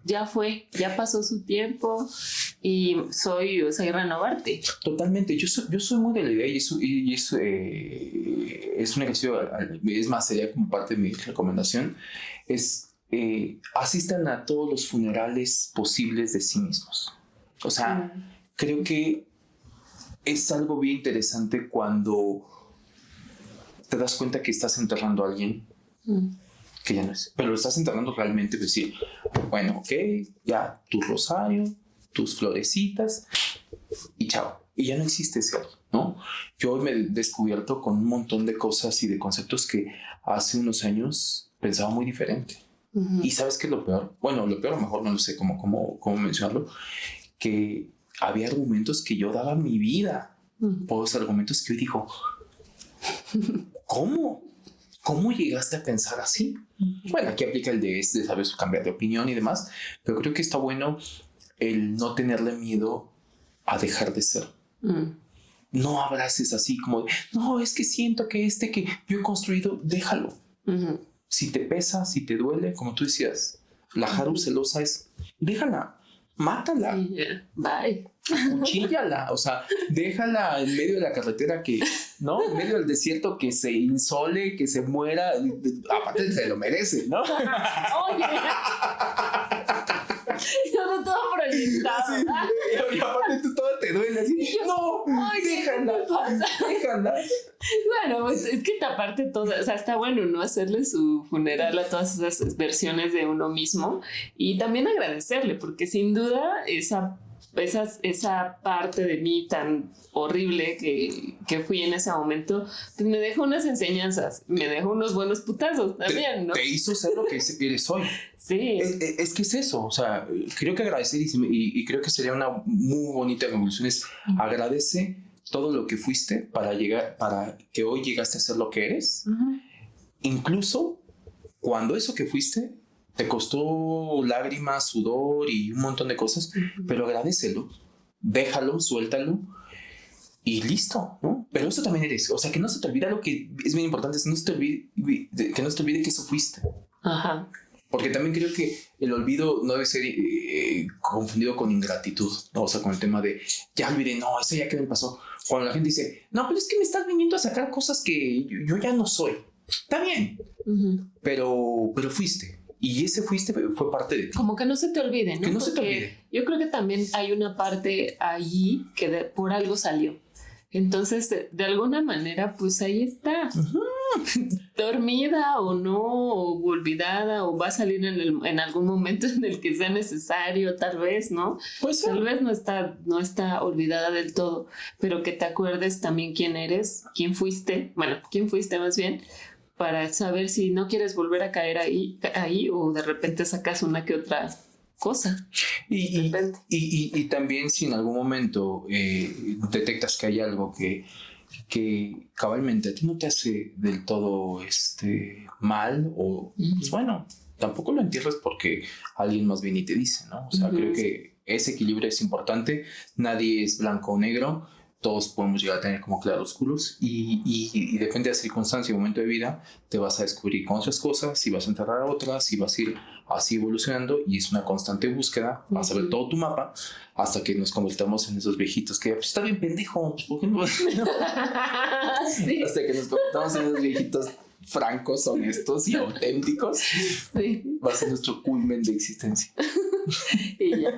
Speaker 1: ya fue, ya pasó su tiempo y renovarte.
Speaker 2: Totalmente. Yo soy muy de la idea y eso es un ejercicio, es más, sería como parte de mi recomendación, asistan a todos los funerales posibles de sí mismos. O sea, creo que es algo bien interesante cuando te das cuenta que estás enterrando a alguien que ya no es, pero lo estás enterrando realmente, decir, bueno, ok, ya tu rosario, tus florecitas y chao. Y ya no existe ese alguien, ¿no? Yo hoy me he descubierto con un montón de cosas y de conceptos que hace unos años pensaba muy diferente. Y ¿sabes qué es lo peor? Bueno, lo peor a lo mejor no lo sé cómo mencionarlo, que había argumentos que yo daba mi vida por esos argumentos que hoy digo, ¿cómo llegaste a pensar así? Bueno, aquí aplica el de saber cambiar de opinión y demás, pero creo que está bueno el no tenerle miedo a dejar de ser. No abraces así como, no, es que siento que que yo he construido, déjalo. Si te pesa, si te duele, como tú decías, la Haru celosa déjala, mátala.
Speaker 1: Bye.
Speaker 2: Cuchíllala, o sea, déjala en medio de la carretera ¿no? En medio del desierto que se insole, que se muera, aparte se lo merece, ¿no?
Speaker 1: Oye. Yo todo proyectado.
Speaker 2: Sí, y aparte tú todo te duele así. No, déjala.
Speaker 1: Bueno, pues es que aparte todo, o sea, está bueno, ¿no? Hacerle su funeral a todas esas versiones de uno mismo y también agradecerle, porque sin duda esa parte de mí tan horrible que fui en ese momento, pues me dejó unas enseñanzas, me dejó unos buenos putazos también, ¿no?
Speaker 2: Te hizo ser lo que eres hoy.
Speaker 1: Sí.
Speaker 2: Es que es eso, o sea, creo que agradecer y creo que sería una muy bonita conclusión es agradece todo lo que fuiste para que hoy llegaste a ser lo que eres. Incluso cuando eso que fuiste te costó lágrimas, sudor y un montón de cosas, pero agradécelo, déjalo, suéltalo y listo, ¿no? Pero eso también eres, o sea, que no se te olvide lo que es bien importante, que no se te olvide que eso fuiste.
Speaker 1: Ajá.
Speaker 2: Porque también creo que el olvido no debe ser confundido con ingratitud, ¿no? O sea, con el tema de ya olvidé, no, eso ya que me pasó. Cuando la gente dice, no, pero es que me estás viniendo a sacar cosas que yo ya no soy. Está bien, pero fuiste. Y ese fuiste fue parte de ti.
Speaker 1: Como que no se te olvide, ¿no?
Speaker 2: Que no se te olvide.
Speaker 1: Yo creo que también hay una parte ahí que por algo salió. Entonces, de alguna manera, pues ahí está. Dormida o no, o olvidada, o va a salir en algún momento en el que sea necesario, tal vez, ¿no?
Speaker 2: Pues sí.
Speaker 1: Tal vez no está olvidada del todo, pero que te acuerdes también quién eres, quién fuiste más bien, para saber si no quieres volver a caer ahí o de repente sacas una que otra cosa.
Speaker 2: Y también si en algún momento detectas que hay algo que cabalmente a ti no te hace del todo mal, o pues bueno, tampoco lo entierres porque alguien más viene y te dice, ¿no? O sea, creo que ese equilibrio es importante. Nadie es blanco o negro. Todos podemos llegar a tener como claroscuros y depende de la circunstancia y momento de vida, te vas a descubrir con otras cosas y vas a enterrar a otras y vas a ir así evolucionando y es una constante búsqueda. Vas a ver todo tu mapa hasta que nos convertamos en esos viejitos que pues, está bien pendejo, pues, ¿por qué no? Sí. Hasta que nos convertamos en esos viejitos francos, honestos y auténticos.
Speaker 1: Sí.
Speaker 2: Va a ser nuestro culmen de existencia.
Speaker 1: Y ya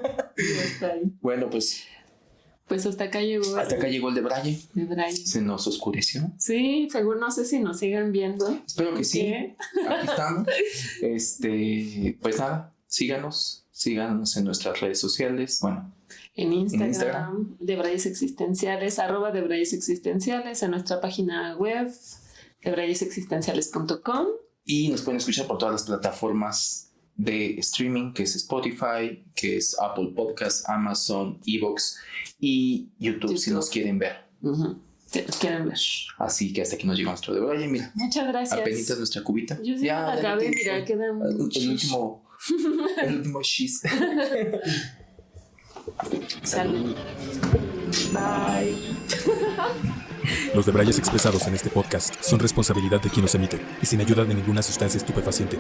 Speaker 1: está ahí.
Speaker 2: Bueno, pues
Speaker 1: hasta acá llegó.
Speaker 2: Hasta acá llegó el de Braille.
Speaker 1: De Braille.
Speaker 2: Se nos oscureció.
Speaker 1: Sí, seguro, no sé si nos sigan viendo.
Speaker 2: Espero que sí. Aquí estamos. Pues nada, síganos en nuestras redes sociales. Bueno,
Speaker 1: en Instagram. De Brailles Existenciales, @debraillesexistenciales, en nuestra página web, debraillesexistenciales.com.
Speaker 2: Y nos pueden escuchar por todas las plataformas de streaming, que es Spotify, que es Apple Podcasts, Amazon, Evox y YouTube. Si nos quieren ver.
Speaker 1: Si nos quieren ver.
Speaker 2: Así que hasta aquí nos llegó nuestro de Braille. Mira,
Speaker 1: muchas gracias.
Speaker 2: Apenitas nuestra cubita.
Speaker 1: Yo sí ya la acabé, mira, queda un
Speaker 2: el último shiz.
Speaker 1: Salud. Bye.
Speaker 3: Los debrayes expresados en este podcast son responsabilidad de quien los emite y sin ayuda de ninguna sustancia estupefaciente.